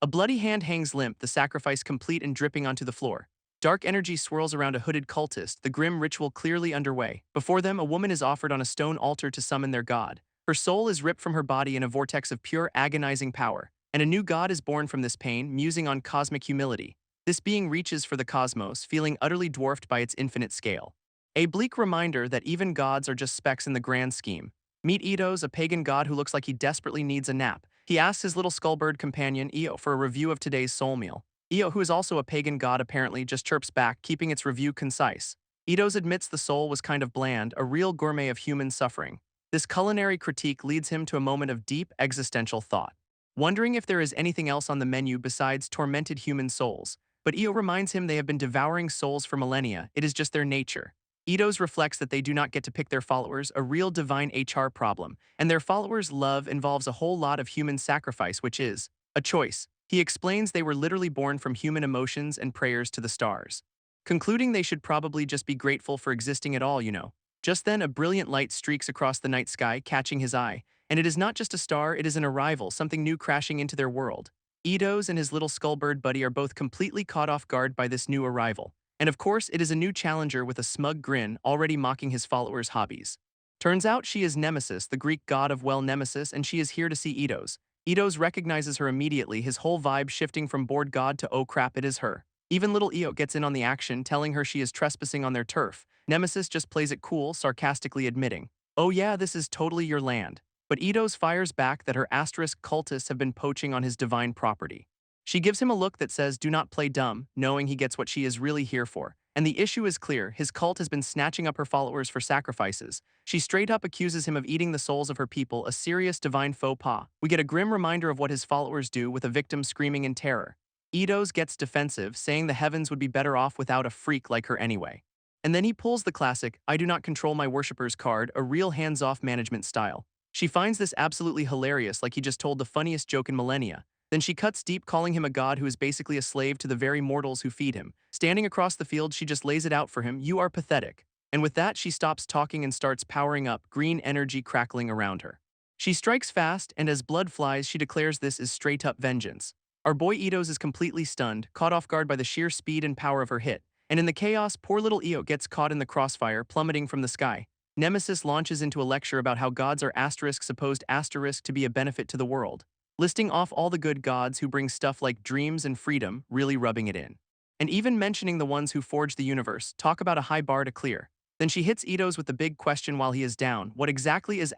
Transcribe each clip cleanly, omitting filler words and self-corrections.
A bloody hand hangs limp, the sacrifice complete and dripping onto the floor. Dark energy swirls around a hooded cultist, the grim ritual clearly underway. Before them, a woman is offered on a stone altar to summon their god. Her soul is ripped from her body in a vortex of pure, agonizing power, and a new god is born from this pain, musing on cosmic humility. This being reaches for the cosmos, feeling utterly dwarfed by its infinite scale. A bleak reminder that even gods are just specks in the grand scheme. Meet Idos, a pagan god who looks like he desperately needs a nap. He asks his little skullbird companion, Io, for a review of today's soul meal. Io, who is also a pagan god apparently, just chirps back, keeping its review concise. Idos admits the soul was kind of bland, a real gourmet of human suffering. This culinary critique leads him to a moment of deep existential thought, wondering if there is anything else on the menu besides tormented human souls. But Io reminds him they have been devouring souls for millennia, it is just their nature. Idos reflects that they do not get to pick their followers, a real divine HR problem, and their followers' love involves a whole lot of human sacrifice, which is a choice. He explains they were literally born from human emotions and prayers to the stars, concluding they should probably just be grateful for existing at all, you know. Just then, a brilliant light streaks across the night sky, catching his eye, and it is not just a star, it is an arrival, something new crashing into their world. Idos and his little skullbird buddy are both completely caught off guard by this new arrival. And of course, it is a new challenger with a smug grin, already mocking his followers' hobbies. Turns out she is Nemesis, the Greek god of Nemesis, and she is here to see Idos. Idos recognizes her immediately, his whole vibe shifting from bored god to oh crap, it is her. Even little Io gets in on the action, telling her she is trespassing on their turf. Nemesis just plays it cool, sarcastically admitting, "Oh yeah, this is totally your land." But Idos fires back that her asterisk cultists have been poaching on his divine property. She gives him a look that says, "Do not play dumb," knowing he gets what she is really here for. And the issue is clear, his cult has been snatching up her followers for sacrifices. She straight up accuses him of eating the souls of her people, a serious divine faux pas. We get a grim reminder of what his followers do, with a victim screaming in terror. Idos gets defensive, saying the heavens would be better off without a freak like her anyway. And then he pulls the classic, "I do not control my worshippers" card, a real hands-off management style. She finds this absolutely hilarious, like he just told the funniest joke in millennia. Then she cuts deep, calling him a god who is basically a slave to the very mortals who feed him. Standing across the field, she just lays it out for him, "You are pathetic." And with that, she stops talking and starts powering up, green energy crackling around her. She strikes fast, and as blood flies, she declares this is straight-up vengeance. Our boy Idos is completely stunned, caught off guard by the sheer speed and power of her hit. And in the chaos, poor little Io gets caught in the crossfire, plummeting from the sky. Nemesis launches into a lecture about how gods are supposed to be a benefit to the world, listing off all the good gods who bring stuff like dreams and freedom, really rubbing it in. And even mentioning the ones who forged the universe, talk about a high bar to clear. Then she hits Idos with the big question while he is down, what exactly is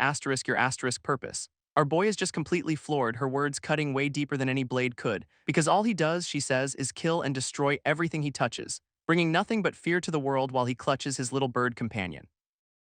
your purpose? Our boy is just completely floored, her words cutting way deeper than any blade could, because all he does, she says, is kill and destroy everything he touches, bringing nothing but fear to the world while he clutches his little bird companion.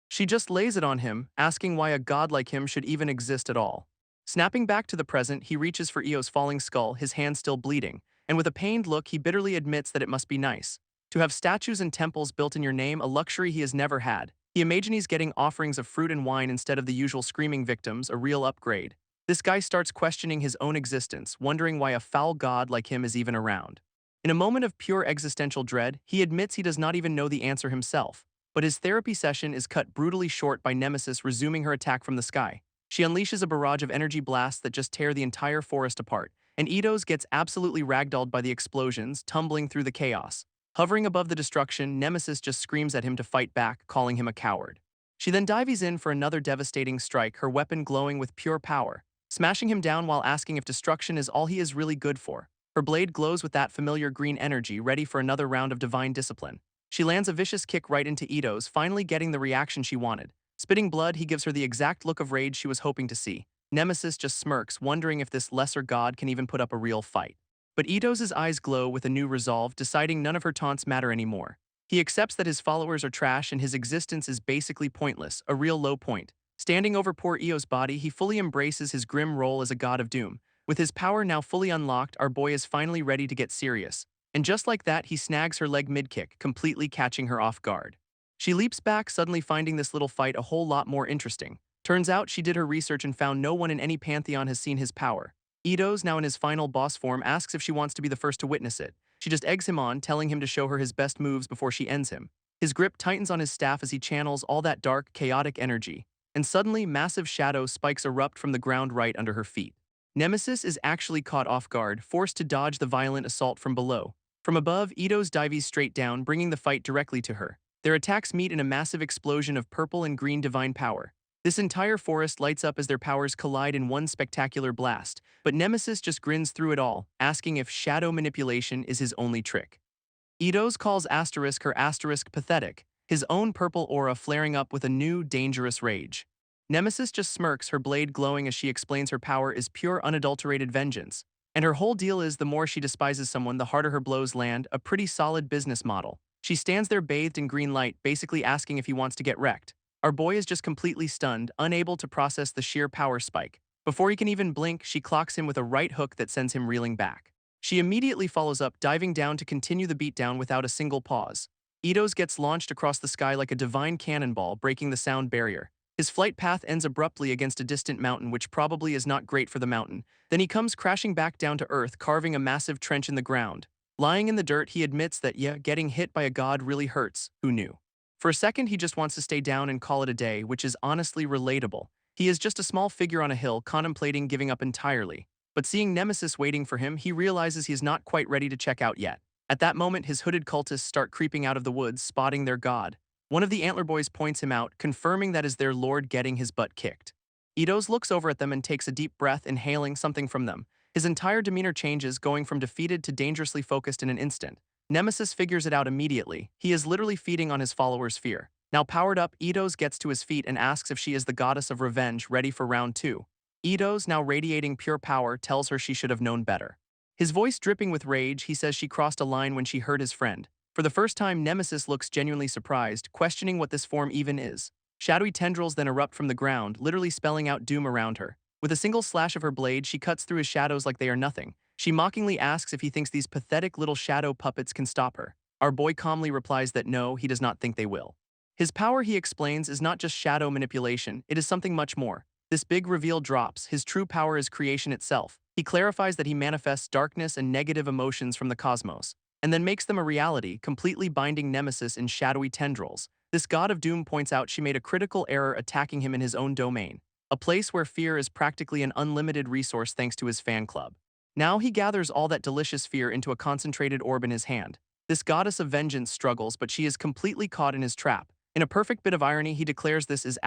She just lays it on him, asking why a god like him should even exist at all. Snapping back to the present, he reaches for Io's falling skull, his hand still bleeding, and with a pained look, he bitterly admits that it must be nice to have statues and temples built in your name, a luxury he has never had. He imagines getting offerings of fruit and wine instead of the usual screaming victims, a real upgrade. This guy starts questioning his own existence, wondering why a foul god like him is even around. In a moment of pure existential dread, he admits he does not even know the answer himself. But his therapy session is cut brutally short by Nemesis resuming her attack from the sky. She unleashes a barrage of energy blasts that just tear the entire forest apart, and Idos gets absolutely ragdolled by the explosions, tumbling through the chaos. Hovering above the destruction, Nemesis just screams at him to fight back, calling him a coward. She then dives in for another devastating strike, her weapon glowing with pure power, smashing him down while asking if destruction is all he is really good for. Her blade glows with that familiar green energy, ready for another round of divine discipline. She lands a vicious kick right into Idos, finally getting the reaction she wanted. Spitting blood, he gives her the exact look of rage she was hoping to see. Nemesis just smirks, wondering if this lesser god can even put up a real fight. But Idos' eyes glow with a new resolve, deciding none of her taunts matter anymore. He accepts that his followers are trash and his existence is basically pointless, a real low point. Standing over poor Io's body, he fully embraces his grim role as a god of doom. With his power now fully unlocked, our boy is finally ready to get serious. And just like that, he snags her leg mid-kick, completely catching her off guard. She leaps back, suddenly finding this little fight a whole lot more interesting. Turns out she did her research and found no one in any pantheon has seen his power. Idos, now in his final boss form, asks if she wants to be the first to witness it. She just eggs him on, telling him to show her his best moves before she ends him. His grip tightens on his staff as he channels all that dark, chaotic energy. And suddenly, massive shadow spikes erupt from the ground right under her feet. Nemesis is actually caught off guard, forced to dodge the violent assault from below. From above, Idos dives straight down, bringing the fight directly to her. Their attacks meet in a massive explosion of purple and green divine power. This entire forest lights up as their powers collide in one spectacular blast, but Nemesis just grins through it all, asking if shadow manipulation is his only trick. Idos calls her pathetic, his own purple aura flaring up with a new, dangerous rage. Nemesis just smirks, her blade glowing as she explains her power is pure unadulterated vengeance. And her whole deal is the more she despises someone, the harder her blows land, a pretty solid business model. She stands there bathed in green light, basically asking if he wants to get wrecked. Our boy is just completely stunned, unable to process the sheer power spike. Before he can even blink, she clocks him with a right hook that sends him reeling back. She immediately follows up, diving down to continue the beatdown without a single pause. Idos gets launched across the sky like a divine cannonball, breaking the sound barrier. His flight path ends abruptly against a distant mountain, which probably is not great for the mountain. Then he comes crashing back down to earth, carving a massive trench in the ground. Lying in the dirt, he admits that, yeah, getting hit by a god really hurts. Who knew? For a second, he just wants to stay down and call it a day, which is honestly relatable. He is just a small figure on a hill, contemplating giving up entirely. But seeing Nemesis waiting for him, he realizes he is not quite ready to check out yet. At that moment, his hooded cultists start creeping out of the woods, spotting their god. One of the Antler Boys points him out, confirming that is their lord getting his butt kicked. Idos looks over at them and takes a deep breath, inhaling something from them. His entire demeanor changes, going from defeated to dangerously focused in an instant. Nemesis figures it out immediately. He is literally feeding on his followers' fear. Now powered up, Idos gets to his feet and asks if she is the goddess of revenge, ready for round 2. Idos, now radiating pure power, tells her she should have known better. His voice dripping with rage, he says she crossed a line when she hurt his friend. For the first time, Nemesis looks genuinely surprised, questioning what this form even is. Shadowy tendrils then erupt from the ground, literally spelling out doom around her. With a single slash of her blade, she cuts through his shadows like they are nothing. She mockingly asks if he thinks these pathetic little shadow puppets can stop her. Our boy calmly replies that no, he does not think they will. His power, he explains, is not just shadow manipulation, it is something much more. This big reveal drops, his true power is creation itself. He clarifies that he manifests darkness and negative emotions from the cosmos, and then makes them a reality, completely binding Nemesis in shadowy tendrils. This god of doom points out she made a critical error attacking him in his own domain, a place where fear is practically an unlimited resource thanks to his fan club. Now he gathers all that delicious fear into a concentrated orb in his hand. This goddess of vengeance struggles, but she is completely caught in his trap. In a perfect bit of irony, he declares this is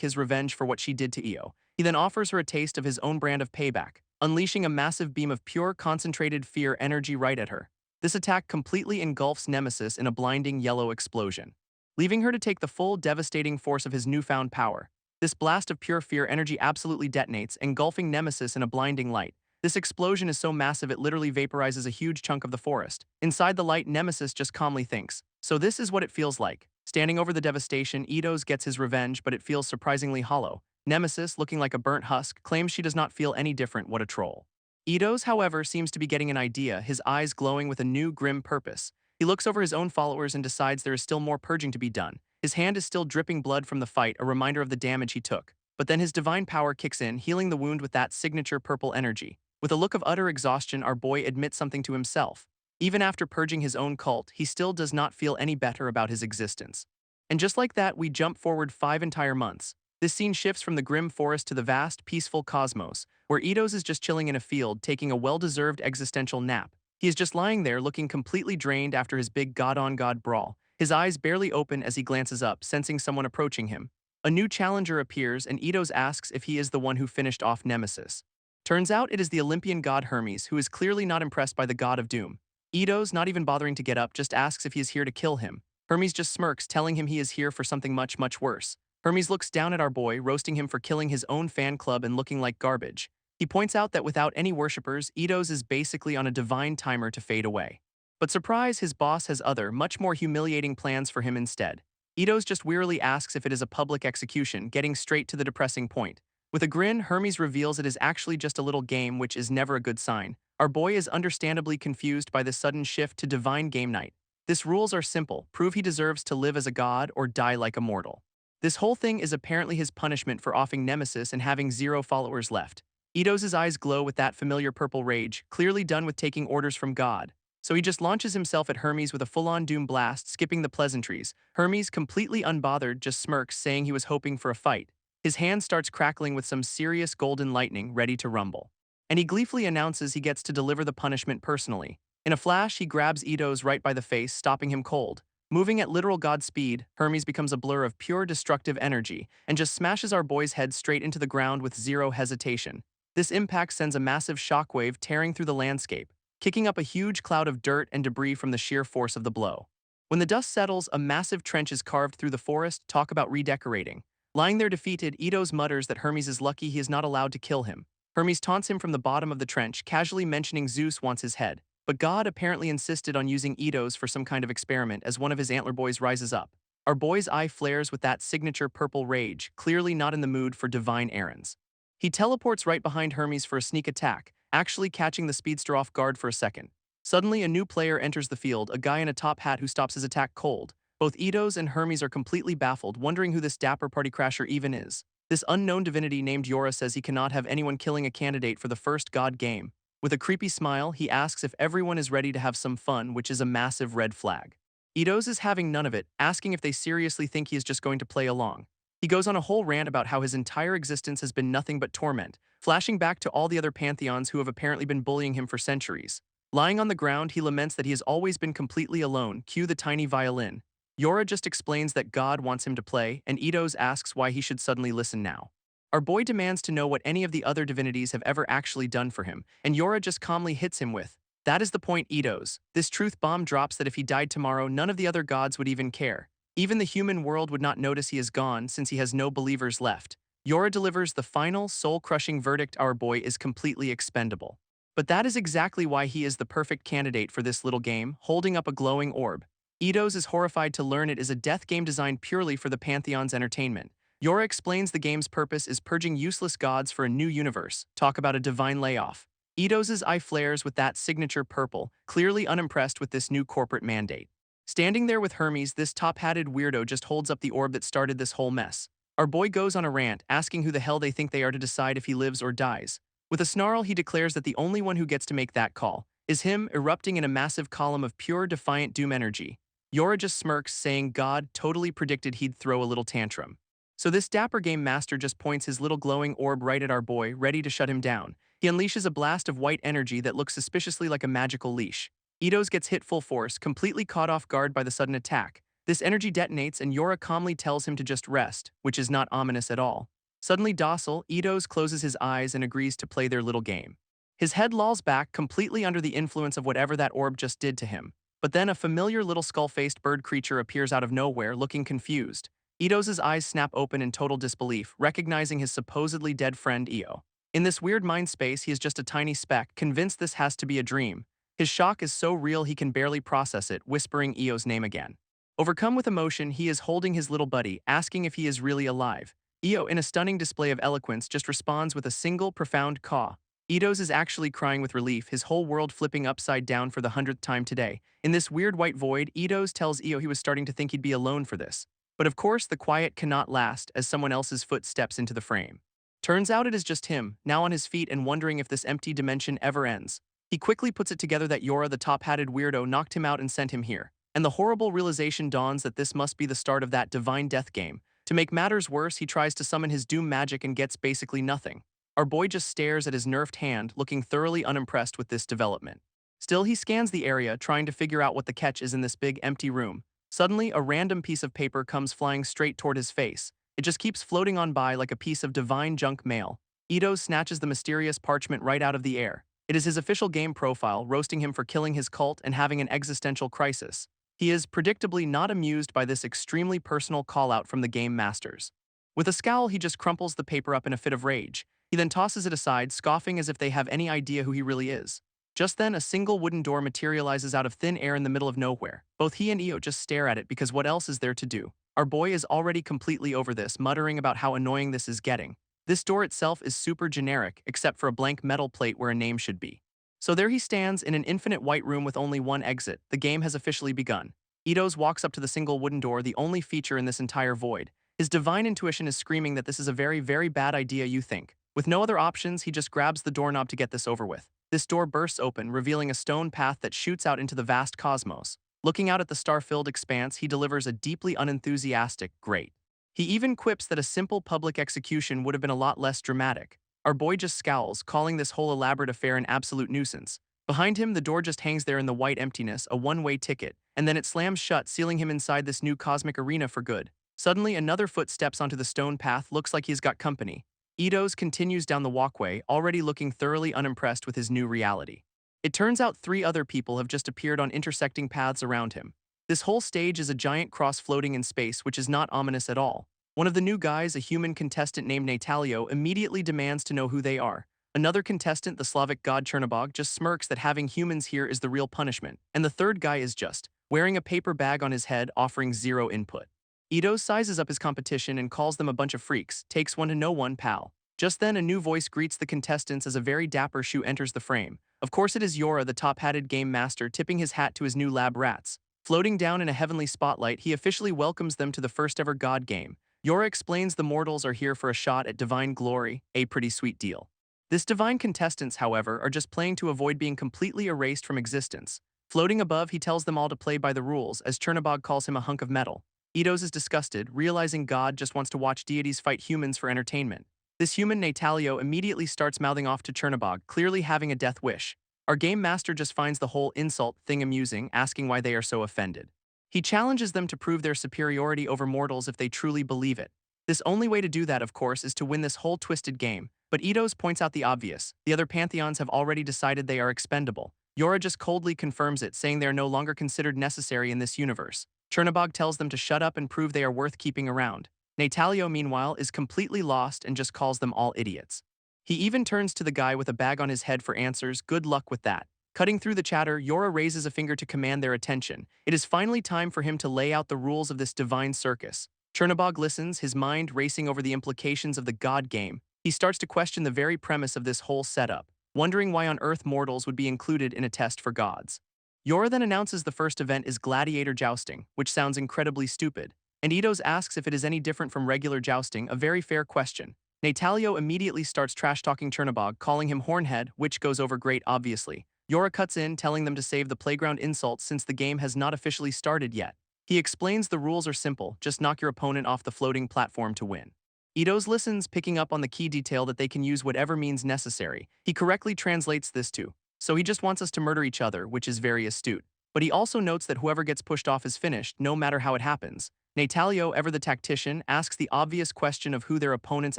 his revenge for what she did to Io. He then offers her a taste of his own brand of payback, unleashing a massive beam of pure, concentrated fear energy right at her. This attack completely engulfs Nemesis in a blinding yellow explosion, leaving her to take the full, devastating force of his newfound power. This blast of pure fear energy absolutely detonates, engulfing Nemesis in a blinding light. This explosion is so massive it literally vaporizes a huge chunk of the forest. Inside the light, Nemesis just calmly thinks, so this is what it feels like. Standing over the devastation, Idos gets his revenge, but it feels surprisingly hollow. Nemesis, looking like a burnt husk, claims she does not feel any different. What a troll. Idos, however, seems to be getting an idea, his eyes glowing with a new grim purpose. He looks over his own followers and decides there is still more purging to be done. His hand is still dripping blood from the fight, a reminder of the damage he took. But then his divine power kicks in, healing the wound with that signature purple energy. With a look of utter exhaustion, our boy admits something to himself. Even after purging his own cult, he still does not feel any better about his existence. And just like that, we jump forward 5 entire months. This scene shifts from the grim forest to the vast, peaceful cosmos, where Idos is just chilling in a field, taking a well-deserved existential nap. He is just lying there, looking completely drained after his big god-on-god brawl. His eyes barely open as he glances up, sensing someone approaching him. A new challenger appears, and Idos asks if he is the one who finished off Nemesis. Turns out it is the Olympian god Hermes, who is clearly not impressed by the god of doom. Idos, not even bothering to get up, just asks if he is here to kill him. Hermes just smirks, telling him he is here for something much, much worse. Hermes looks down at our boy, roasting him for killing his own fan club and looking like garbage. He points out that without any worshippers, Idos is basically on a divine timer to fade away. But surprise, his boss has other, much more humiliating plans for him instead. Idos just wearily asks if it is a public execution, getting straight to the depressing point. With a grin, Hermes reveals it is actually just a little game, which is never a good sign. Our boy is understandably confused by the sudden shift to divine game night. His rules are simple: prove he deserves to live as a god or die like a mortal. This whole thing is apparently his punishment for offing Nemesis and having 0 followers left. Idos' eyes glow with that familiar purple rage, clearly done with taking orders from God. So he just launches himself at Hermes with a full-on doom blast, skipping the pleasantries. Hermes, completely unbothered, just smirks, saying he was hoping for a fight. His hand starts crackling with some serious golden lightning, ready to rumble. and he gleefully announces he gets to deliver the punishment personally. In a flash, he grabs Idos right by the face, stopping him cold. Moving at literal god speed, Hermes becomes a blur of pure destructive energy and just smashes our boy's head straight into the ground with zero hesitation. This impact sends a massive shockwave tearing through the landscape, kicking up a huge cloud of dirt and debris from the sheer force of the blow. When the dust settles, a massive trench is carved through the forest. Talk about redecorating. Lying there defeated, Idos mutters that Hermes is lucky he is not allowed to kill him. Hermes taunts him from the bottom of the trench, casually mentioning Zeus wants his head. But God apparently insisted on using Idos for some kind of experiment as one of his antler boys rises up. Our boy's eye flares with that signature purple rage, clearly not in the mood for divine errands. He teleports right behind Hermes for a sneak attack, actually catching the speedster off guard for a second. Suddenly, a new player enters the field, a guy in a top hat who stops his attack cold. Both Idos and Hermes are completely baffled, wondering who this dapper party crasher even is. This unknown divinity named Yora says he cannot have anyone killing a candidate for the first god game. With a creepy smile, he asks if everyone is ready to have some fun, which is a massive red flag. Idos is having none of it, asking if they seriously think he is just going to play along. He goes on a whole rant about how his entire existence has been nothing but torment, flashing back to all the other pantheons who have apparently been bullying him for centuries. Lying on the ground, he laments that he has always been completely alone. Cue the tiny violin. Yora just explains that God wants him to play, and Idos asks why he should suddenly listen now. Our boy demands to know what any of the other divinities have ever actually done for him, and Yora just calmly hits him with, "That is the point, Idos." This truth bomb drops that if he died tomorrow, none of the other gods would even care. Even the human world would not notice he is gone since he has no believers left. Yora delivers the final, soul-crushing verdict: our boy is completely expendable. But that is exactly why he is the perfect candidate for this little game, holding up a glowing orb. Idos is horrified to learn it is a death game designed purely for the Pantheon's entertainment. Yora explains the game's purpose is purging useless gods for a new universe. Talk about a divine layoff. Idos's eye flares with that signature purple, clearly unimpressed with this new corporate mandate. Standing there with Hermes, this top-hatted weirdo just holds up the orb that started this whole mess. Our boy goes on a rant, asking who the hell they think they are to decide if he lives or dies. With a snarl, he declares that the only one who gets to make that call is him, erupting in a massive column of pure defiant doom energy. Yora just smirks, saying God totally predicted he'd throw a little tantrum. So this dapper game master just points his little glowing orb right at our boy, ready to shut him down. He unleashes a blast of white energy that looks suspiciously like a magical leash. Idos gets hit full force, completely caught off guard by the sudden attack. This energy detonates and Yora calmly tells him to just rest, which is not ominous at all. Suddenly docile, Idos closes his eyes and agrees to play their little game. His head lolls back, completely under the influence of whatever that orb just did to him. But then a familiar little skull-faced bird creature appears out of nowhere, looking confused. Idos's eyes snap open in total disbelief, recognizing his supposedly dead friend Io. In this weird mind space, he is just a tiny speck, convinced this has to be a dream. His shock is so real he can barely process it, whispering Io's name again. Overcome with emotion, he is holding his little buddy, asking if he is really alive. Io, in a stunning display of eloquence, just responds with a single, profound caw. Idos is actually crying with relief, his whole world flipping upside down for the 100th time today. In this weird white void, Idos tells Io he was starting to think he'd be alone for this. But of course, the quiet cannot last as someone else's foot steps into the frame. Turns out it is just him, now on his feet and wondering if this empty dimension ever ends. He quickly puts it together that Yora, the top-hatted weirdo, knocked him out and sent him here. And the horrible realization dawns that this must be the start of that divine death game. To make matters worse, he tries to summon his doom magic and gets basically nothing. Our boy just stares at his nerfed hand, looking thoroughly unimpressed with this development. Still, he scans the area, trying to figure out what the catch is in this big, empty room. Suddenly, a random piece of paper comes flying straight toward his face. It just keeps floating on by like a piece of divine junk mail. Idos snatches the mysterious parchment right out of the air. It is his official game profile, roasting him for killing his cult and having an existential crisis. He is predictably not amused by this extremely personal call-out from the game masters. With a scowl, he just crumples the paper up in a fit of rage. He then tosses it aside, scoffing as if they have any idea who he really is. Just then, a single wooden door materializes out of thin air in the middle of nowhere. Both he and Io just stare at it because what else is there to do? Our boy is already completely over this, muttering about how annoying this is getting. This door itself is super generic, except for a blank metal plate where a name should be. So there he stands in an infinite white room with only one exit. The game has officially begun. Idos walks up to the single wooden door, the only feature in this entire void. His divine intuition is screaming that this is a very, very bad idea, you think. With no other options, he just grabs the doorknob to get this over with. This door bursts open, revealing a stone path that shoots out into the vast cosmos. Looking out at the star-filled expanse, he delivers a deeply unenthusiastic, "Great." He even quips that a simple public execution would have been a lot less dramatic. Our boy just scowls, calling this whole elaborate affair an absolute nuisance. Behind him, the door just hangs there in the white emptiness, a one-way ticket, and then it slams shut, sealing him inside this new cosmic arena for good. Suddenly, another foot steps onto the stone path, looks like he's got company. Idos continues down the walkway, already looking thoroughly unimpressed with his new reality. It turns out 3 other people have just appeared on intersecting paths around him. This whole stage is a giant cross floating in space, which is not ominous at all. One of the new guys, a human contestant named Natalio, immediately demands to know who they are. Another contestant, the Slavic god Chernobog, just smirks that having humans here is the real punishment. And the third guy is just wearing a paper bag on his head, offering 0 input. Idos sizes up his competition and calls them a bunch of freaks, takes one to know one, pal. Just then, a new voice greets the contestants as a very dapper Shu enters the frame. Of course it is Yora, the top-hatted game master, tipping his hat to his new lab rats. Floating down in a heavenly spotlight, he officially welcomes them to the first-ever god game. Yora explains the mortals are here for a shot at divine glory, a pretty sweet deal. This divine contestants, however, are just playing to avoid being completely erased from existence. Floating above, he tells them all to play by the rules, as Chernobog calls him a hunk of metal. Idos is disgusted, realizing God just wants to watch deities fight humans for entertainment. This human, Natalio, immediately starts mouthing off to Chernobog, clearly having a death wish. Our game master just finds the whole insult thing amusing, asking why they are so offended. He challenges them to prove their superiority over mortals if they truly believe it. This only way to do that, of course, is to win this whole twisted game, but Idos points out the obvious. The other pantheons have already decided they are expendable. Yora just coldly confirms it, saying they are no longer considered necessary in this universe. Chernobog tells them to shut up and prove they are worth keeping around. Natalio, meanwhile, is completely lost and just calls them all idiots. He even turns to the guy with a bag on his head for answers. Good luck with that. Cutting through the chatter, Yora raises a finger to command their attention. It is finally time for him to lay out the rules of this divine circus. Chernobog listens, his mind racing over the implications of the god game. He starts to question the very premise of this whole setup, wondering why on earth mortals would be included in a test for gods. Yora then announces the first event is Gladiator jousting, which sounds incredibly stupid. And Idos asks if it is any different from regular jousting, a very fair question. Natalio immediately starts trash-talking Chernobog, calling him hornhead, which goes over great obviously. Yora cuts in, telling them to save the playground insults since the game has not officially started yet. He explains the rules are simple, just knock your opponent off the floating platform to win. Idos listens, picking up on the key detail that they can use whatever means necessary. He correctly translates this to, so he just wants us to murder each other, which is very astute. But he also notes that whoever gets pushed off is finished, no matter how it happens. Natalio, ever the tactician, asks the obvious question of who their opponents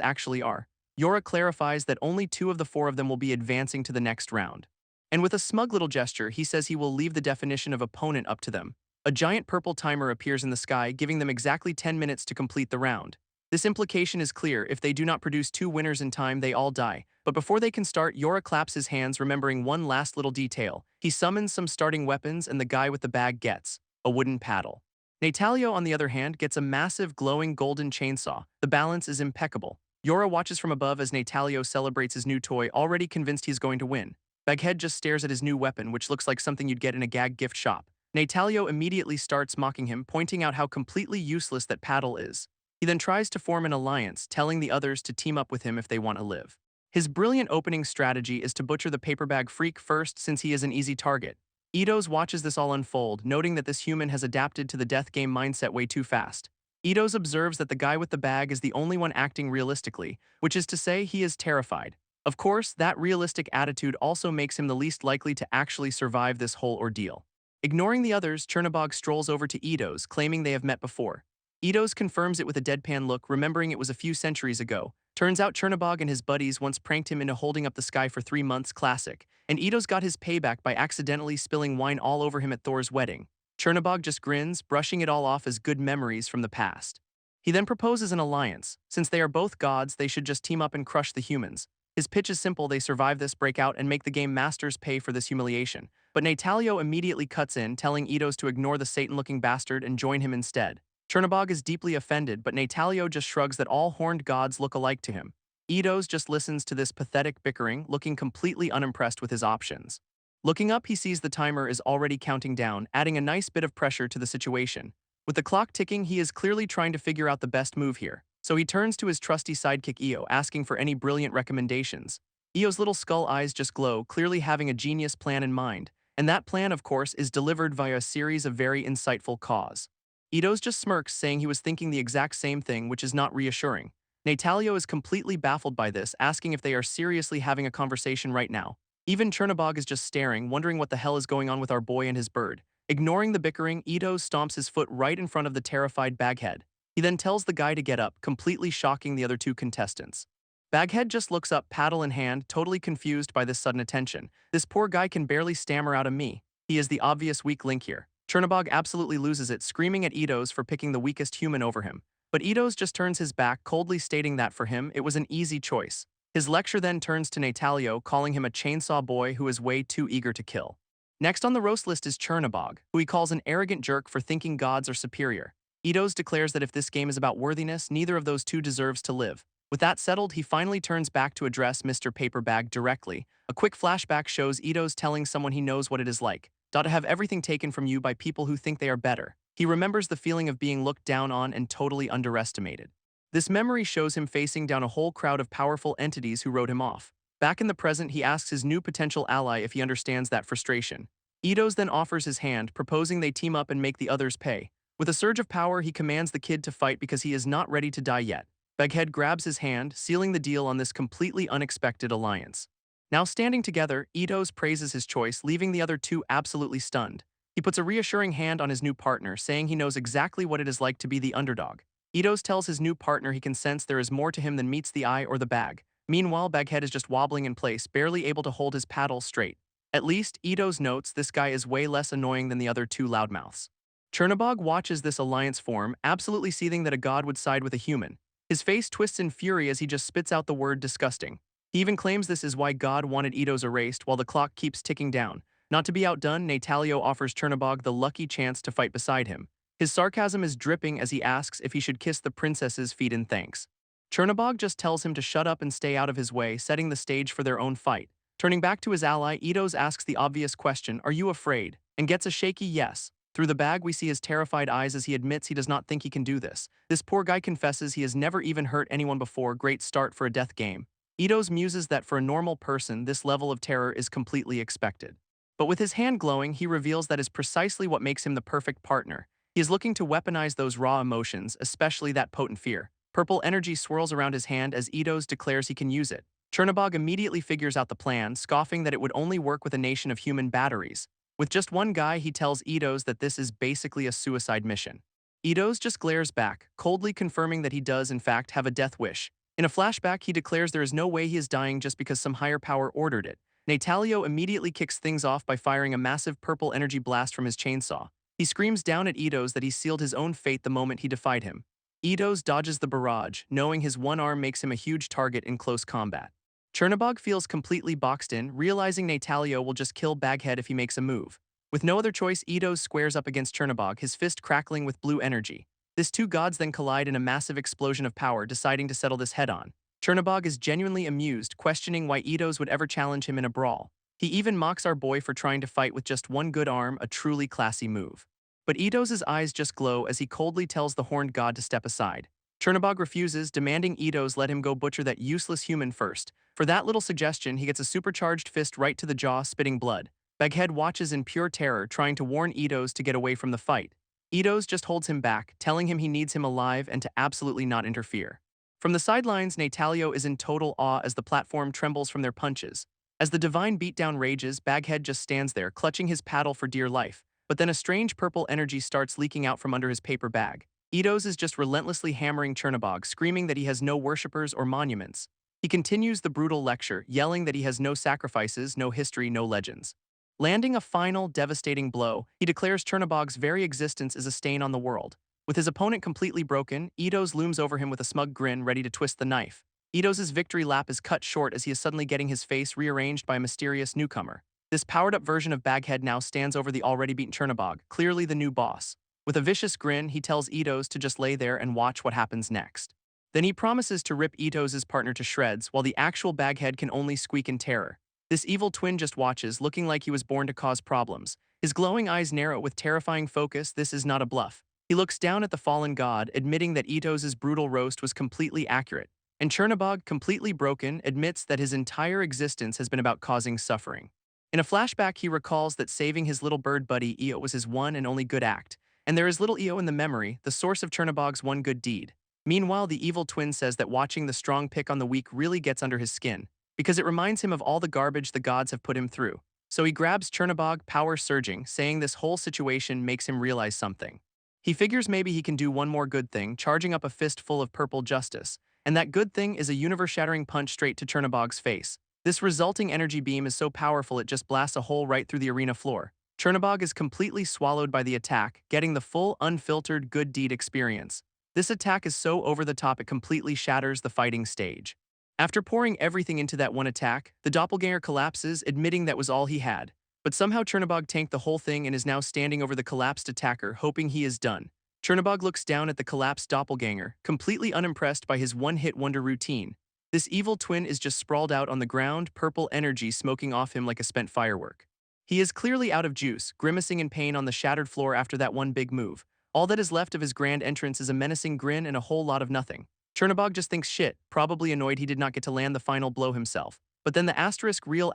actually are. Yora clarifies that only 2 of the 4 of them will be advancing to the next round. And with a smug little gesture, he says he will leave the definition of opponent up to them. A giant purple timer appears in the sky, giving them exactly 10 minutes to complete the round. This implication is clear: if they do not produce 2 winners in time, they all die. But before they can start, Yora claps his hands, remembering one last little detail. He summons some starting weapons, and the guy with the bag gets a wooden paddle. Natalio, on the other hand, gets a massive glowing golden chainsaw. The balance is impeccable. Yora watches from above as Natalio celebrates his new toy, already convinced he's going to win. Baghead just stares at his new weapon, which looks like something you'd get in a gag gift shop. Natalio immediately starts mocking him, pointing out how completely useless that paddle is. He then tries to form an alliance, telling the others to team up with him if they want to live. His brilliant opening strategy is to butcher the paper bag freak first, since he is an easy target. Idos watches this all unfold, noting that this human has adapted to the death game mindset way too fast. Idos observes that the guy with the bag is the only one acting realistically, which is to say he is terrified. Of course, that realistic attitude also makes him the least likely to actually survive this whole ordeal. Ignoring the others, Chernobog strolls over to Idos, claiming they have met before. Idos confirms it with a deadpan look, remembering it was a few centuries ago. Turns out Chernobog and his buddies once pranked him into holding up the sky for 3 months, classic. And Idos got his payback by accidentally spilling wine all over him at Thor's wedding. Chernobog just grins, brushing it all off as good memories from the past. He then proposes an alliance. Since they are both gods, they should just team up and crush the humans. His pitch is simple: they survive this breakout and make the game masters pay for this humiliation. But Natalio immediately cuts in, telling Idos to ignore the Satan-looking bastard and join him instead. Chernobog is deeply offended, but Natalio just shrugs that all horned gods look alike to him. Idos just listens to this pathetic bickering, looking completely unimpressed with his options. Looking up, he sees the timer is already counting down, adding a nice bit of pressure to the situation. With the clock ticking, he is clearly trying to figure out the best move here. So he turns to his trusty sidekick Io, asking for any brilliant recommendations. Io's little skull eyes just glow, clearly having a genius plan in mind. And that plan, of course, is delivered via a series of very insightful caws. Idos just smirks, saying he was thinking the exact same thing, which is not reassuring. Natalio is completely baffled by this, asking if they are seriously having a conversation right now. Even Chernobog is just staring, wondering what the hell is going on with our boy and his bird. Ignoring the bickering, Idos stomps his foot right in front of the terrified Baghead. He then tells the guy to get up, completely shocking the other two contestants. Baghead just looks up, paddle in hand, totally confused by this sudden attention. This poor guy can barely stammer out a me. He is the obvious weak link here. Chernobog absolutely loses it, screaming at Idos for picking the weakest human over him. But Idos just turns his back, coldly stating that for him, it was an easy choice. His lecture then turns to Natalio, calling him a chainsaw boy who is way too eager to kill. Next on the roast list is Chernobog, who he calls an arrogant jerk for thinking gods are superior. Idos declares that if this game is about worthiness, neither of those two deserves to live. With that settled, he finally turns back to address Mr. Paperbag directly. A quick flashback shows Idos telling someone he knows what it is like to have everything taken from you by people who think they are better. He remembers the feeling of being looked down on and totally underestimated. This memory shows him facing down a whole crowd of powerful entities who wrote him off. Back in the present, he asks his new potential ally if he understands that frustration. Idos then offers his hand, proposing they team up and make the others pay. With a surge of power, he commands the kid to fight because he is not ready to die yet. Baghead grabs his hand, sealing the deal on this completely unexpected alliance. Now standing together, Idos praises his choice, leaving the other two absolutely stunned. He puts a reassuring hand on his new partner, saying he knows exactly what it is like to be the underdog. Idos tells his new partner he can sense there is more to him than meets the eye or the bag. Meanwhile, Baghead is just wobbling in place, barely able to hold his paddle straight. At least, Idos notes this guy is way less annoying than the other two loudmouths. Chernobog watches this alliance form, absolutely seething that a god would side with a human. His face twists in fury as he just spits out the word disgusting. He even claims this is why God wanted Idos erased while the clock keeps ticking down. Not to be outdone, Natalio offers Chernobog the lucky chance to fight beside him. His sarcasm is dripping as he asks if he should kiss the princess's feet in thanks. Chernobog just tells him to shut up and stay out of his way, setting the stage for their own fight. Turning back to his ally, Idos asks the obvious question, "Are you afraid?" and gets a shaky yes. Through the bag, we see his terrified eyes as he admits he does not think he can do this. This poor guy confesses he has never even hurt anyone before. Great start for a death game. Idos muses that for a normal person, this level of terror is completely expected. But with his hand glowing, he reveals that is precisely what makes him the perfect partner. He is looking to weaponize those raw emotions, especially that potent fear. Purple energy swirls around his hand as Idos declares he can use it. Chernobog immediately figures out the plan, scoffing that it would only work with a nation of human batteries. With just one guy, he tells Idos that this is basically a suicide mission. Idos just glares back, coldly confirming that he does in fact have a death wish. In a flashback, he declares there is no way he is dying just because some higher power ordered it. Natalio immediately kicks things off by firing a massive purple energy blast from his chainsaw. He screams down at Idos that he sealed his own fate the moment he defied him. Idos dodges the barrage, knowing his one arm makes him a huge target in close combat. Chernobog feels completely boxed in, realizing Natalio will just kill Baghead if he makes a move. With no other choice, Idos squares up against Chernobog, his fist crackling with blue energy. These two gods then collide in a massive explosion of power, deciding to settle this head-on. Chernobog is genuinely amused, questioning why Idos would ever challenge him in a brawl. He even mocks our boy for trying to fight with just one good arm, a truly classy move. But Idos' eyes just glow as he coldly tells the horned god to step aside. Chernobog refuses, demanding Idos let him go butcher that useless human first. For that little suggestion, he gets a supercharged fist right to the jaw, spitting blood. Baghead watches in pure terror, trying to warn Idos to get away from the fight. Idos just holds him back, telling him he needs him alive and to absolutely not interfere. From the sidelines, Natalio is in total awe as the platform trembles from their punches. As the divine beatdown rages, Baghead just stands there, clutching his paddle for dear life. But then a strange purple energy starts leaking out from under his paper bag. Idos is just relentlessly hammering Chernobog, screaming that he has no worshippers or monuments. He continues the brutal lecture, yelling that he has no sacrifices, no history, no legends. Landing a final, devastating blow, he declares Chernobog's very existence is a stain on the world. With his opponent completely broken, Idos looms over him with a smug grin, ready to twist the knife. Idos' victory lap is cut short as he is suddenly getting his face rearranged by a mysterious newcomer. This powered-up version of Baghead now stands over the already beaten Chernobog, clearly the new boss. With a vicious grin, he tells Idos to just lay there and watch what happens next. Then he promises to rip Idos' partner to shreds, while the actual Baghead can only squeak in terror. This evil twin just watches, looking like he was born to cause problems. His glowing eyes narrow with terrifying focus. This is not a bluff. He looks down at the fallen god, admitting that Idos' brutal roast was completely accurate. And Chernobog, completely broken, admits that his entire existence has been about causing suffering. In a flashback, he recalls that saving his little bird buddy Io was his one and only good act. And there is little Io in the memory, the source of Chernobog's one good deed. Meanwhile, the evil twin says that watching the strong pick on the weak really gets under his skin, because it reminds him of all the garbage the gods have put him through. So he grabs Chernobog, power surging, saying this whole situation makes him realize something. He figures maybe he can do one more good thing, charging up a fist full of purple justice, and that good thing is a universe-shattering punch straight to Chernobog's face. This resulting energy beam is so powerful it just blasts a hole right through the arena floor. Chernobog is completely swallowed by the attack, getting the full, unfiltered good deed experience. This attack is so over the top it completely shatters the fighting stage. After pouring everything into that one attack, the doppelganger collapses, admitting that was all he had. But somehow Chernobog tanked the whole thing and is now standing over the collapsed attacker, hoping he is done. Chernobog looks down at the collapsed doppelganger, completely unimpressed by his one-hit wonder routine. This evil twin is just sprawled out on the ground, purple energy smoking off him like a spent firework. He is clearly out of juice, grimacing in pain on the shattered floor after that one big move. All that is left of his grand entrance is a menacing grin and a whole lot of nothing. Chernobog just thinks shit, probably annoyed he did not get to land the final blow himself. But then the real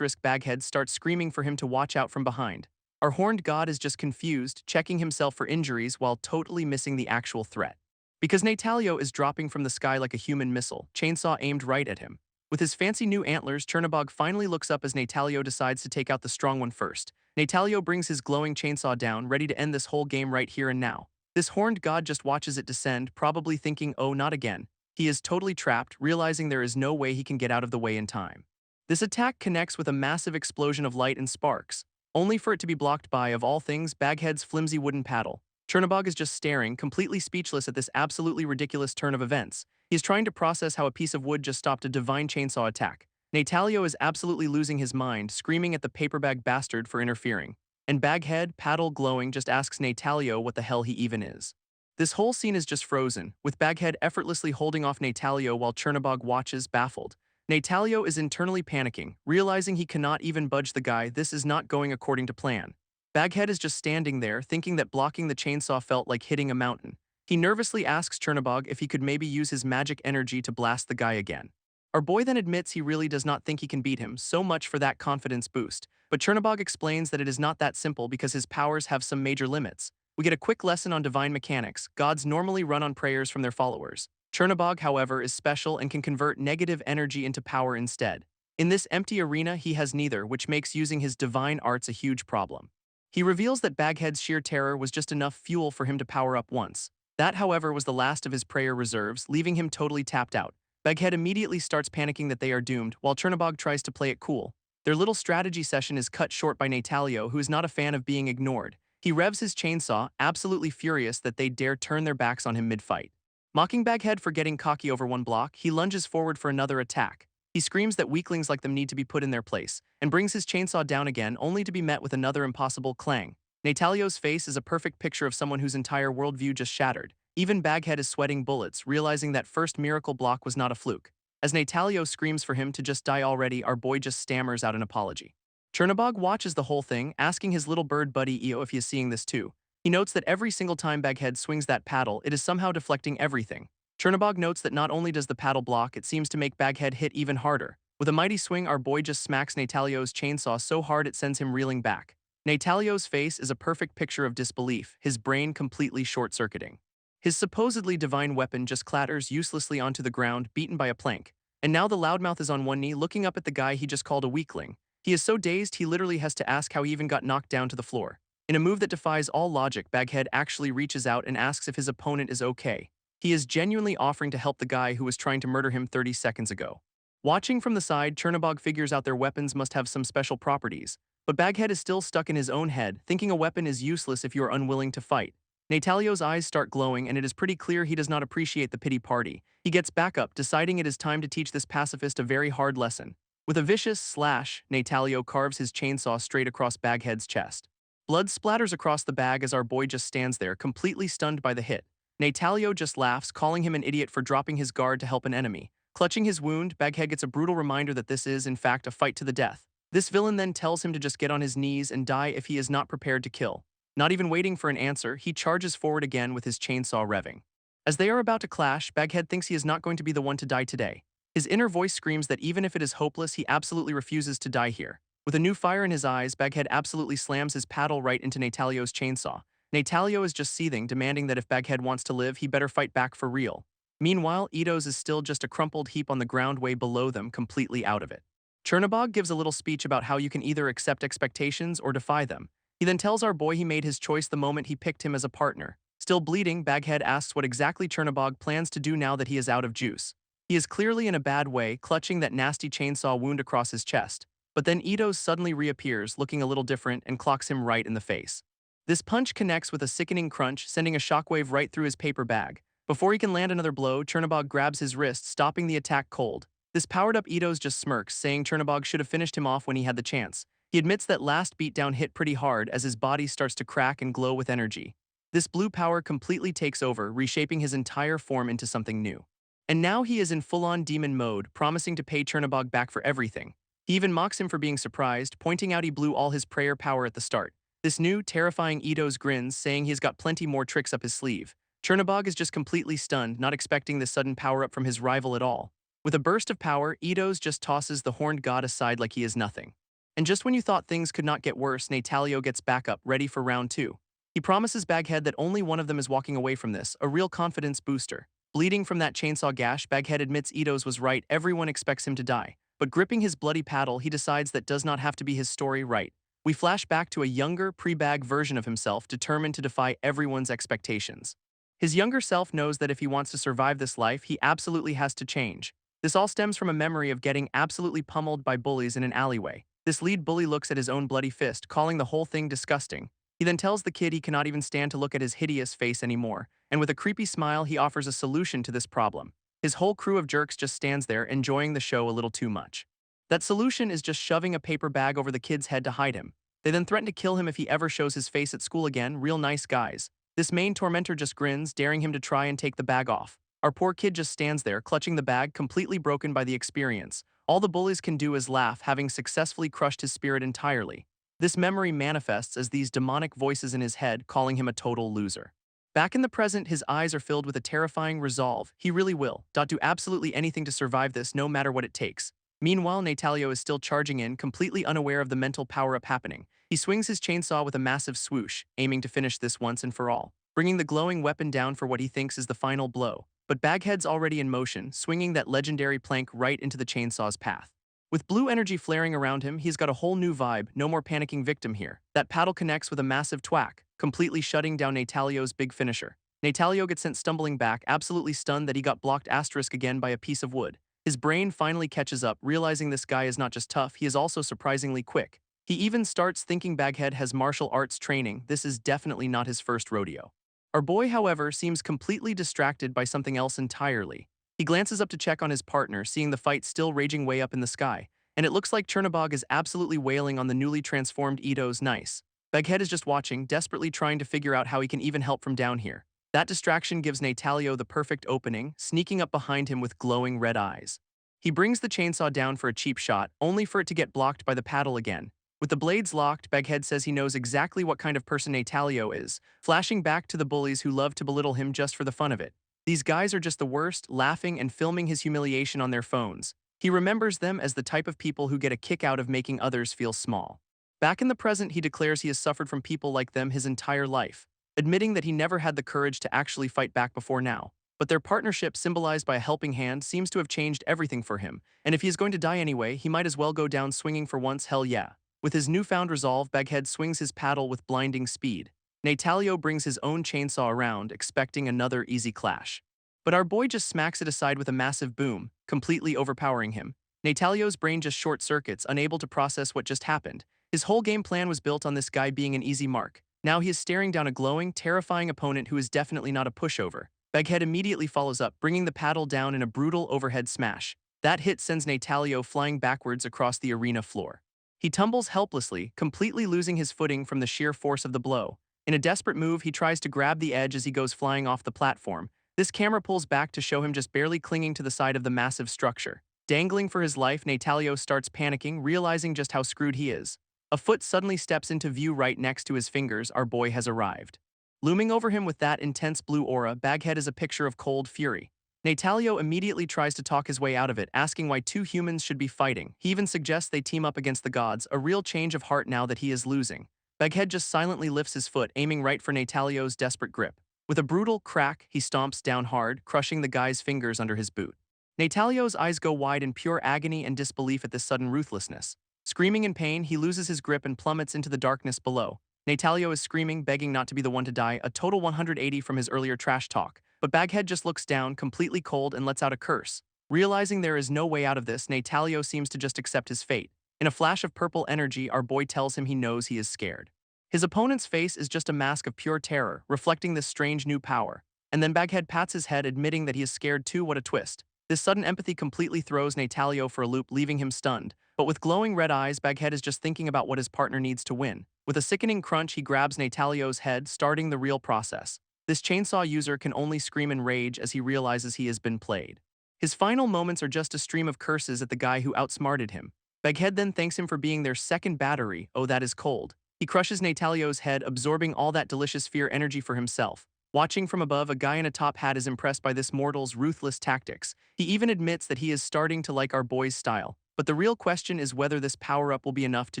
Baghead starts screaming for him to watch out from behind. Our horned god is just confused, checking himself for injuries while totally missing the actual threat. Because Natalio is dropping from the sky like a human missile, chainsaw aimed right at him. With his fancy new antlers, Chernobog finally looks up as Natalio decides to take out the strong one first. Natalio brings his glowing chainsaw down, ready to end this whole game right here and now. This horned god just watches it descend, probably thinking, oh, not again. He is totally trapped, realizing there is no way he can get out of the way in time. This attack connects with a massive explosion of light and sparks, only for it to be blocked by, of all things, Baghead's flimsy wooden paddle. Chernobog is just staring, completely speechless at this absolutely ridiculous turn of events. He is trying to process how a piece of wood just stopped a divine chainsaw attack. Natalio is absolutely losing his mind, screaming at the paperbag bastard for interfering. And Baghead, paddle glowing, just asks Natalio what the hell he even is. This whole scene is just frozen, with Baghead effortlessly holding off Natalio while Chernobog watches, baffled. Natalio is internally panicking, realizing he cannot even budge the guy. This is not going according to plan. Baghead is just standing there, thinking that blocking the chainsaw felt like hitting a mountain. He nervously asks Chernobog if he could maybe use his magic energy to blast the guy again. Our boy then admits he really does not think he can beat him, so much for that confidence boost. But Chernobog explains that it is not that simple because his powers have some major limits. We get a quick lesson on divine mechanics. Gods normally run on prayers from their followers. Chernobog, however, is special and can convert negative energy into power instead. In this empty arena, he has neither, which makes using his divine arts a huge problem. He reveals that Baghead's sheer terror was just enough fuel for him to power up once. That, however, was the last of his prayer reserves, leaving him totally tapped out. Baghead immediately starts panicking that they are doomed, while Chernobog tries to play it cool. Their little strategy session is cut short by Natalio, who is not a fan of being ignored. He revs his chainsaw, absolutely furious that they dare turn their backs on him mid-fight. Mocking Baghead for getting cocky over one block, he lunges forward for another attack. He screams that weaklings like them need to be put in their place, and brings his chainsaw down again, only to be met with another impossible clang. Natalio's face is a perfect picture of someone whose entire worldview just shattered. Even Baghead is sweating bullets, realizing that first miracle block was not a fluke. As Natalio screams for him to just die already, our boy just stammers out an apology. Chernobog watches the whole thing, asking his little bird buddy Io if he is seeing this too. He notes that every single time Baghead swings that paddle, it is somehow deflecting everything. Chernobog notes that not only does the paddle block, it seems to make Baghead hit even harder. With a mighty swing, our boy just smacks Natalio's chainsaw so hard it sends him reeling back. Natalio's face is a perfect picture of disbelief, his brain completely short-circuiting. His supposedly divine weapon just clatters uselessly onto the ground, beaten by a plank. And now the loudmouth is on one knee, looking up at the guy he just called a weakling. He is so dazed he literally has to ask how he even got knocked down to the floor. In a move that defies all logic, Baghead actually reaches out and asks if his opponent is okay. He is genuinely offering to help the guy who was trying to murder him 30 seconds ago. Watching from the side, Chernobog figures out their weapons must have some special properties. But Baghead is still stuck in his own head, thinking a weapon is useless if you are unwilling to fight. Natalio's eyes start glowing, and it is pretty clear he does not appreciate the pity party. He gets back up, deciding it is time to teach this pacifist a very hard lesson. With a vicious slash, Natalio carves his chainsaw straight across Baghead's chest. Blood splatters across the bag as our boy just stands there, completely stunned by the hit. Natalio just laughs, calling him an idiot for dropping his guard to help an enemy. Clutching his wound, Baghead gets a brutal reminder that this is, in fact, a fight to the death. This villain then tells him to just get on his knees and die if he is not prepared to kill. Not even waiting for an answer, he charges forward again with his chainsaw revving. As they are about to clash, Baghead thinks he is not going to be the one to die today. His inner voice screams that even if it is hopeless, he absolutely refuses to die here. With a new fire in his eyes, Baghead absolutely slams his paddle right into Natalio's chainsaw. Natalio is just seething, demanding that if Baghead wants to live, he better fight back for real. Meanwhile, Idos is still just a crumpled heap on the ground way below them, completely out of it. Chernobog gives a little speech about how you can either accept expectations or defy them. He then tells our boy he made his choice the moment he picked him as a partner. Still bleeding, Baghead asks what exactly Chernobog plans to do now that he is out of juice. He is clearly in a bad way, clutching that nasty chainsaw wound across his chest. But then Idos suddenly reappears, looking a little different, and clocks him right in the face. This punch connects with a sickening crunch, sending a shockwave right through his paper bag. Before he can land another blow, Chernobog grabs his wrist, stopping the attack cold. This powered-up Idos just smirks, saying Chernobog should have finished him off when he had the chance. He admits that last beatdown hit pretty hard as his body starts to crack and glow with energy. This blue power completely takes over, reshaping his entire form into something new. And now he is in full-on demon mode, promising to pay Chernobog back for everything. He even mocks him for being surprised, pointing out he blew all his prayer power at the start. This new, terrifying Idos grins, saying he's got plenty more tricks up his sleeve. Chernobog is just completely stunned, not expecting this sudden power-up from his rival at all. With a burst of power, Idos just tosses the horned god aside like he is nothing. And just when you thought things could not get worse, Natalio gets back up, ready for round 2. He promises Baghead that only one of them is walking away from this, a real confidence booster. Bleeding from that chainsaw gash, Baghead admits Idos was right, everyone expects him to die. But gripping his bloody paddle, he decides that does not have to be his story, right? We flash back to a younger, pre-bag version of himself, determined to defy everyone's expectations. His younger self knows that if he wants to survive this life, he absolutely has to change. This all stems from a memory of getting absolutely pummeled by bullies in an alleyway. This lead bully looks at his own bloody fist, calling the whole thing disgusting. He then tells the kid he cannot even stand to look at his hideous face anymore, and with a creepy smile he offers a solution to this problem. His whole crew of jerks just stands there, enjoying the show a little too much. That solution is just shoving a paper bag over the kid's head to hide him. They then threaten to kill him if he ever shows his face at school again, real nice guys. This main tormentor just grins, daring him to try and take the bag off. Our poor kid just stands there, clutching the bag, completely broken by the experience. All the bullies can do is laugh, having successfully crushed his spirit entirely. This memory manifests as these demonic voices in his head, calling him a total loser. Back in the present, his eyes are filled with a terrifying resolve. He really will do absolutely anything to survive this, no matter what it takes. Meanwhile, Natalio is still charging in, completely unaware of the mental power-up happening. He swings his chainsaw with a massive swoosh, aiming to finish this once and for all, bringing the glowing weapon down for what he thinks is the final blow. But Baghead's already in motion, swinging that legendary plank right into the chainsaw's path. With blue energy flaring around him, he's got a whole new vibe, no more panicking victim here. That paddle connects with a massive thwack, completely shutting down Natalio's big finisher. Natalio gets sent stumbling back, absolutely stunned that he got blocked asterisk again by a piece of wood. His brain finally catches up, realizing this guy is not just tough, he is also surprisingly quick. He even starts thinking Baghead has martial arts training. This is definitely not his first rodeo. Our boy, however, seems completely distracted by something else entirely. He glances up to check on his partner, seeing the fight still raging way up in the sky, and it looks like Chernobog is absolutely wailing on the newly transformed Idos. Nice. Baghead is just watching, desperately trying to figure out how he can even help from down here. That distraction gives Natalio the perfect opening, sneaking up behind him with glowing red eyes. He brings the chainsaw down for a cheap shot, only for it to get blocked by the paddle again. With the blades locked, Baghead says he knows exactly what kind of person Natalio is, flashing back to the bullies who love to belittle him just for the fun of it. These guys are just the worst, laughing and filming his humiliation on their phones. He remembers them as the type of people who get a kick out of making others feel small. Back in the present, he declares he has suffered from people like them his entire life, admitting that he never had the courage to actually fight back before now. But their partnership, symbolized by a helping hand, seems to have changed everything for him, and if he is going to die anyway, he might as well go down swinging for once, hell yeah. With his newfound resolve, Baghead swings his paddle with blinding speed. Natalio brings his own chainsaw around, expecting another easy clash. But our boy just smacks it aside with a massive boom, completely overpowering him. Natalio's brain just short-circuits, unable to process what just happened. His whole game plan was built on this guy being an easy mark. Now he is staring down a glowing, terrifying opponent who is definitely not a pushover. Baghead immediately follows up, bringing the paddle down in a brutal overhead smash. That hit sends Natalio flying backwards across the arena floor. He tumbles helplessly, completely losing his footing from the sheer force of the blow. In a desperate move, he tries to grab the edge as he goes flying off the platform. This camera pulls back to show him just barely clinging to the side of the massive structure. Dangling for his life, Natalio starts panicking, realizing just how screwed he is. A foot suddenly steps into view right next to his fingers. Our boy has arrived. Looming over him with that intense blue aura, Baghead is a picture of cold fury. Natalio immediately tries to talk his way out of it, asking why two humans should be fighting. He even suggests they team up against the gods, a real change of heart now that he is losing. Baghead just silently lifts his foot, aiming right for Natalio's desperate grip. With a brutal crack, he stomps down hard, crushing the guy's fingers under his boot. Natalio's eyes go wide in pure agony and disbelief at this sudden ruthlessness. Screaming in pain, he loses his grip and plummets into the darkness below. Natalio is screaming, begging not to be the one to die, a total 180 from his earlier trash talk. But Baghead just looks down, completely cold, and lets out a curse. Realizing there is no way out of this, Natalio seems to just accept his fate. In a flash of purple energy, our boy tells him he knows he is scared. His opponent's face is just a mask of pure terror, reflecting this strange new power. And then Baghead pats his head, admitting that he is scared too. What a twist. This sudden empathy completely throws Natalio for a loop, leaving him stunned. But with glowing red eyes, Baghead is just thinking about what his partner needs to win. With a sickening crunch, he grabs Natalio's head, starting the real process. This chainsaw user can only scream in rage as he realizes he has been played. His final moments are just a stream of curses at the guy who outsmarted him. Baghead then thanks him for being their second battery. Oh, that is cold. He crushes Natalio's head, absorbing all that delicious fear energy for himself. Watching from above, a guy in a top hat is impressed by this mortal's ruthless tactics. He even admits that he is starting to like our boy's style. But the real question is whether this power-up will be enough to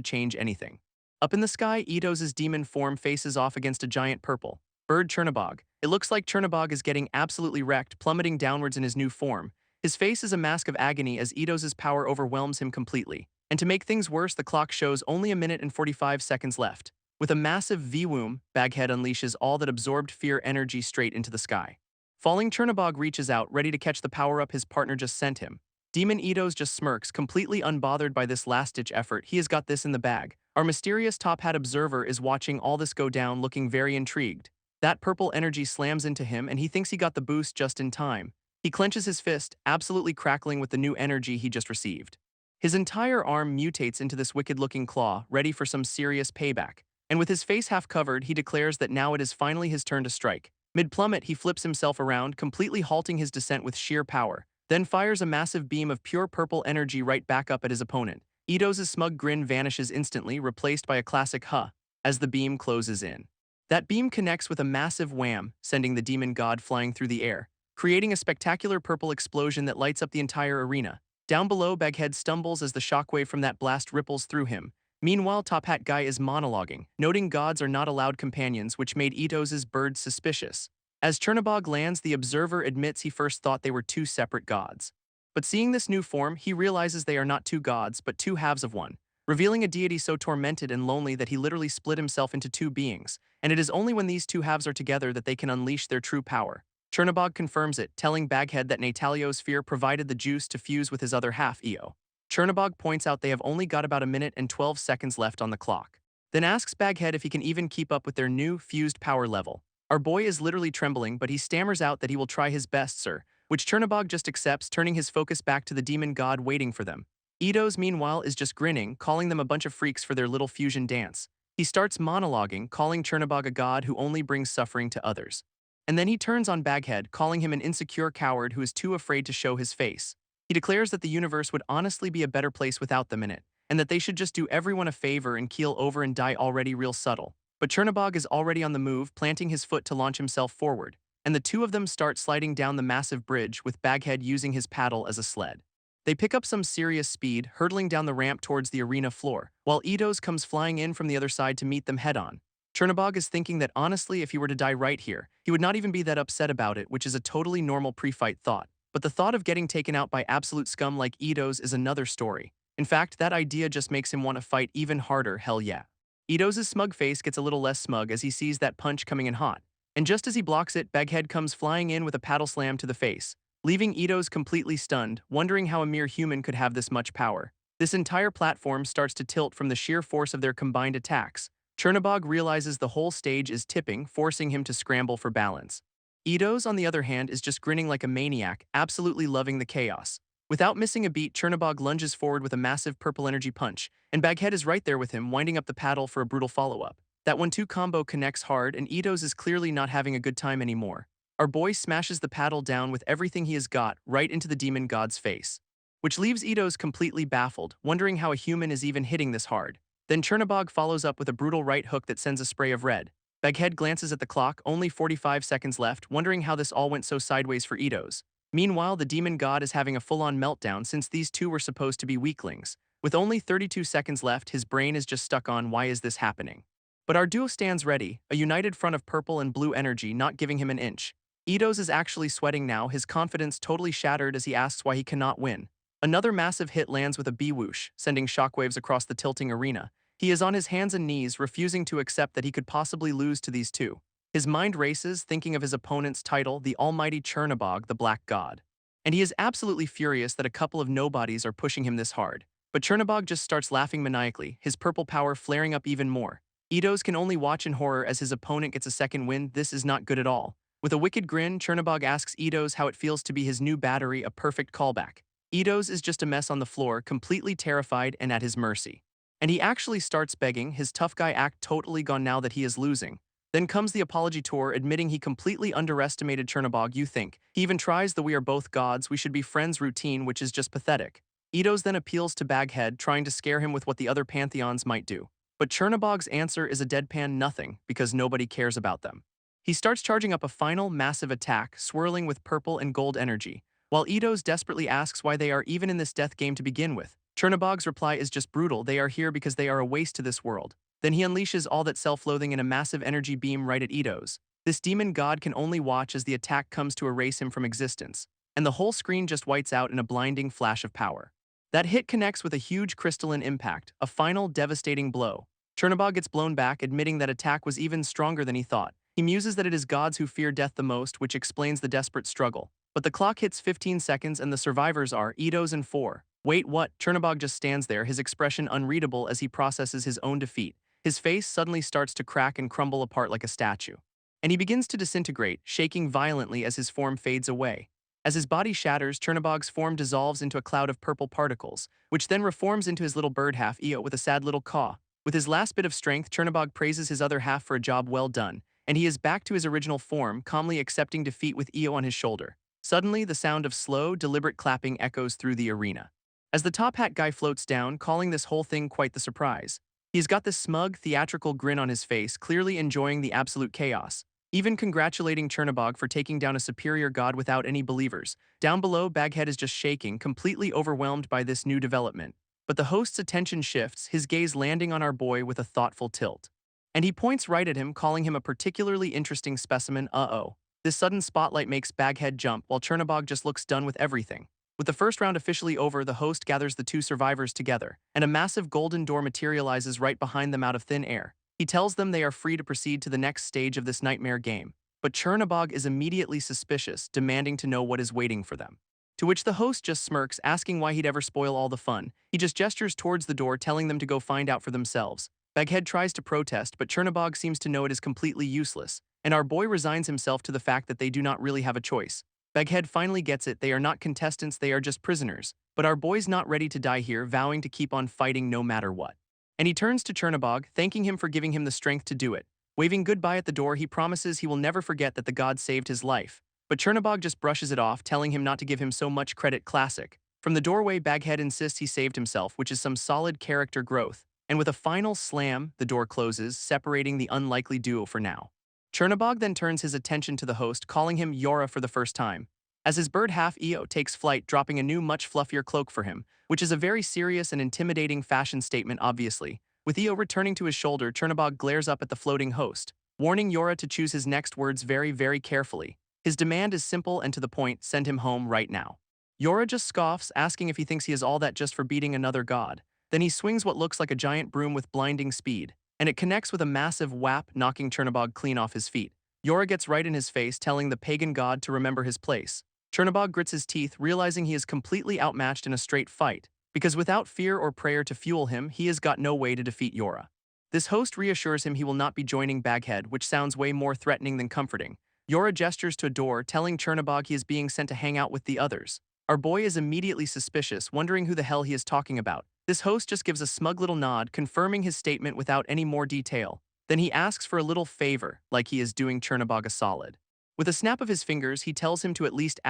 change anything. Up in the sky, Idos' demon form faces off against a giant purple bird Chernobog. It looks like Chernobog is getting absolutely wrecked, plummeting downwards in his new form. His face is a mask of agony as Idos' power overwhelms him completely. And to make things worse, the clock shows only a minute and 45 seconds left. With a massive V-woom, Baghead unleashes all that absorbed fear energy straight into the sky. Falling Chernobog reaches out, ready to catch the power-up his partner just sent him. Demon Idos just smirks, completely unbothered by this last-ditch effort. He has got this in the bag. Our mysterious top-hat observer is watching all this go down, looking very intrigued. That purple energy slams into him, and he thinks he got the boost just in time. He clenches his fist, absolutely crackling with the new energy he just received. His entire arm mutates into this wicked-looking claw, ready for some serious payback. And with his face half covered, he declares that now it is finally his turn to strike. Mid-plummet, he flips himself around, completely halting his descent with sheer power, then fires a massive beam of pure purple energy right back up at his opponent. Idos' smug grin vanishes instantly, replaced by a classic "huh" as the beam closes in. That beam connects with a massive wham, sending the demon god flying through the air, creating a spectacular purple explosion that lights up the entire arena. Down below, Baghead stumbles as the shockwave from that blast ripples through him. Meanwhile, Top Hat Guy is monologuing, noting gods are not allowed companions, which made Idos' birds suspicious. As Chernobog lands, the observer admits he first thought they were two separate gods. But seeing this new form, he realizes they are not two gods, but two halves of one, revealing a deity so tormented and lonely that he literally split himself into two beings, and it is only when these two halves are together that they can unleash their true power. Chernobog confirms it, telling Baghead that Natalio's fear provided the juice to fuse with his other half, Io. Chernobog points out they have only got about a minute and 12 seconds left on the clock, then asks Baghead if he can even keep up with their new, fused power level. Our boy is literally trembling, but he stammers out that he will try his best, sir, which Chernobog just accepts, turning his focus back to the demon god waiting for them. Idos, meanwhile, is just grinning, calling them a bunch of freaks for their little fusion dance. He starts monologuing, calling Chernobog a god who only brings suffering to others. And then he turns on Baghead, calling him an insecure coward who is too afraid to show his face. He declares that the universe would honestly be a better place without them in it, and that they should just do everyone a favor and keel over and die already real subtle. But Chernobog is already on the move, planting his foot to launch himself forward, and the two of them start sliding down the massive bridge with Baghead using his paddle as a sled. They pick up some serious speed, hurtling down the ramp towards the arena floor, while Idos comes flying in from the other side to meet them head-on. Chernobog is thinking that honestly, if he were to die right here, he would not even be that upset about it, which is a totally normal pre-fight thought. But the thought of getting taken out by absolute scum like Idos is another story. In fact, that idea just makes him want to fight even harder, hell yeah. Idos' smug face gets a little less smug as he sees that punch coming in hot. And just as he blocks it, Baghead comes flying in with a paddle slam to the face, leaving Idos completely stunned, wondering how a mere human could have this much power. This entire platform starts to tilt from the sheer force of their combined attacks. Chernobog realizes the whole stage is tipping, forcing him to scramble for balance. Idos, on the other hand, is just grinning like a maniac, absolutely loving the chaos. Without missing a beat, Chernobog lunges forward with a massive purple energy punch, and Baghead is right there with him, winding up the paddle for a brutal follow-up. That 1-2 combo connects hard, and Idos is clearly not having a good time anymore. Our boy smashes the paddle down with everything he has got, right into the demon god's face, which leaves Idos completely baffled, wondering how a human is even hitting this hard. Then Chernobog follows up with a brutal right hook that sends a spray of red. Baghead glances at the clock, only 45 seconds left, wondering how this all went so sideways for Idos. Meanwhile, the demon god is having a full-on meltdown since these two were supposed to be weaklings. With only 32 seconds left, his brain is just stuck on why is this happening. But our duo stands ready, a united front of purple and blue energy not giving him an inch. Idos is actually sweating now, his confidence totally shattered as he asks why he cannot win. Another massive hit lands with a B-whoosh, sending shockwaves across the tilting arena. He is on his hands and knees, refusing to accept that he could possibly lose to these two. His mind races, thinking of his opponent's title, the almighty Chernobog, the Black God. And he is absolutely furious that a couple of nobodies are pushing him this hard. But Chernobog just starts laughing maniacally, his purple power flaring up even more. Idos can only watch in horror as his opponent gets a second win. This is not good at all. With a wicked grin, Chernobog asks Idos how it feels to be his new battery, a perfect callback. Idos is just a mess on the floor, completely terrified and at his mercy. And he actually starts begging, his tough guy act totally gone now that he is losing. Then comes the apology tour, admitting he completely underestimated Chernobog. You think. He even tries the "we are both gods, we should be friends" routine, which is just pathetic. Idos then appeals to Baghead, trying to scare him with what the other pantheons might do. But Chernobog's answer is a deadpan nothing, because nobody cares about them. He starts charging up a final, massive attack, swirling with purple and gold energy, while Idos desperately asks why they are even in this death game to begin with. Chernobog's reply is just brutal: they are here because they are a waste to this world. Then he unleashes all that self-loathing in a massive energy beam right at Idos. This demon god can only watch as the attack comes to erase him from existence, and the whole screen just whites out in a blinding flash of power. That hit connects with a huge crystalline impact, a final devastating blow. Chernobog gets blown back, admitting that attack was even stronger than he thought. He muses that it is gods who fear death the most, which explains the desperate struggle. But the clock hits 15 seconds and the survivors are Idos and 4. Wait, what? Chernobog just stands there, his expression unreadable as he processes his own defeat. His face suddenly starts to crack and crumble apart like a statue. And he begins to disintegrate, shaking violently as his form fades away. As his body shatters, Chernobog's form dissolves into a cloud of purple particles, which then reforms into his little bird half, Io, with a sad little caw. With his last bit of strength, Chernobog praises his other half for a job well done, and he is back to his original form, calmly accepting defeat with Io on his shoulder. Suddenly, the sound of slow, deliberate clapping echoes through the arena. As the top hat guy floats down, calling this whole thing quite the surprise. He's got this smug, theatrical grin on his face, clearly enjoying the absolute chaos, even congratulating Chernobog for taking down a superior god without any believers. Down below, Baghead is just shaking, completely overwhelmed by this new development. But the host's attention shifts, his gaze landing on our boy with a thoughtful tilt. And he points right at him, calling him a particularly interesting specimen. Uh-oh. This sudden spotlight makes Baghead jump, while Chernobog just looks done with everything. With the first round officially over, the host gathers the two survivors together, and a massive golden door materializes right behind them out of thin air. He tells them they are free to proceed to the next stage of this nightmare game. But Chernobog is immediately suspicious, demanding to know what is waiting for them. To which the host just smirks, asking why he'd ever spoil all the fun. He just gestures towards the door, telling them to go find out for themselves. Baghead tries to protest, but Chernobog seems to know it is completely useless, and our boy resigns himself to the fact that they do not really have a choice. Baghead finally gets it, they are not contestants, they are just prisoners. But our boy's not ready to die here, vowing to keep on fighting no matter what. And he turns to Chernobog, thanking him for giving him the strength to do it. Waving goodbye at the door, he promises he will never forget that the god saved his life. But Chernobog just brushes it off, telling him not to give him so much credit. Classic. From the doorway, Baghead insists he saved himself, which is some solid character growth. And with a final slam, the door closes, separating the unlikely duo for now. Chernobog then turns his attention to the host, calling him Yora for the first time. As his bird half Io takes flight, dropping a new, much fluffier cloak for him, which is a very serious and intimidating fashion statement, obviously. With Io returning to his shoulder, Chernobog glares up at the floating host, warning Yora to choose his next words very, very carefully. His demand is simple and to the point: send him home right now. Yora just scoffs, asking if he thinks he is all that just for beating another god. Then he swings what looks like a giant broom with blinding speed, and it connects with a massive whap, knocking Chernobog clean off his feet. Yora gets right in his face, telling the pagan god to remember his place. Chernobog grits his teeth, realizing he is completely outmatched in a straight fight, because without fear or prayer to fuel him, he has got no way to defeat Yora. This host reassures him he will not be joining Baghead, which sounds way more threatening than comforting. Yora gestures to a door, telling Chernobog he is being sent to hang out with the others. Our boy is immediately suspicious, wondering who the hell he is talking about. This host just gives a smug little nod, confirming his statement without any more detail. Then he asks for a little favor, like he is doing Chernobog a solid. With a snap of his fingers, he tells him to at least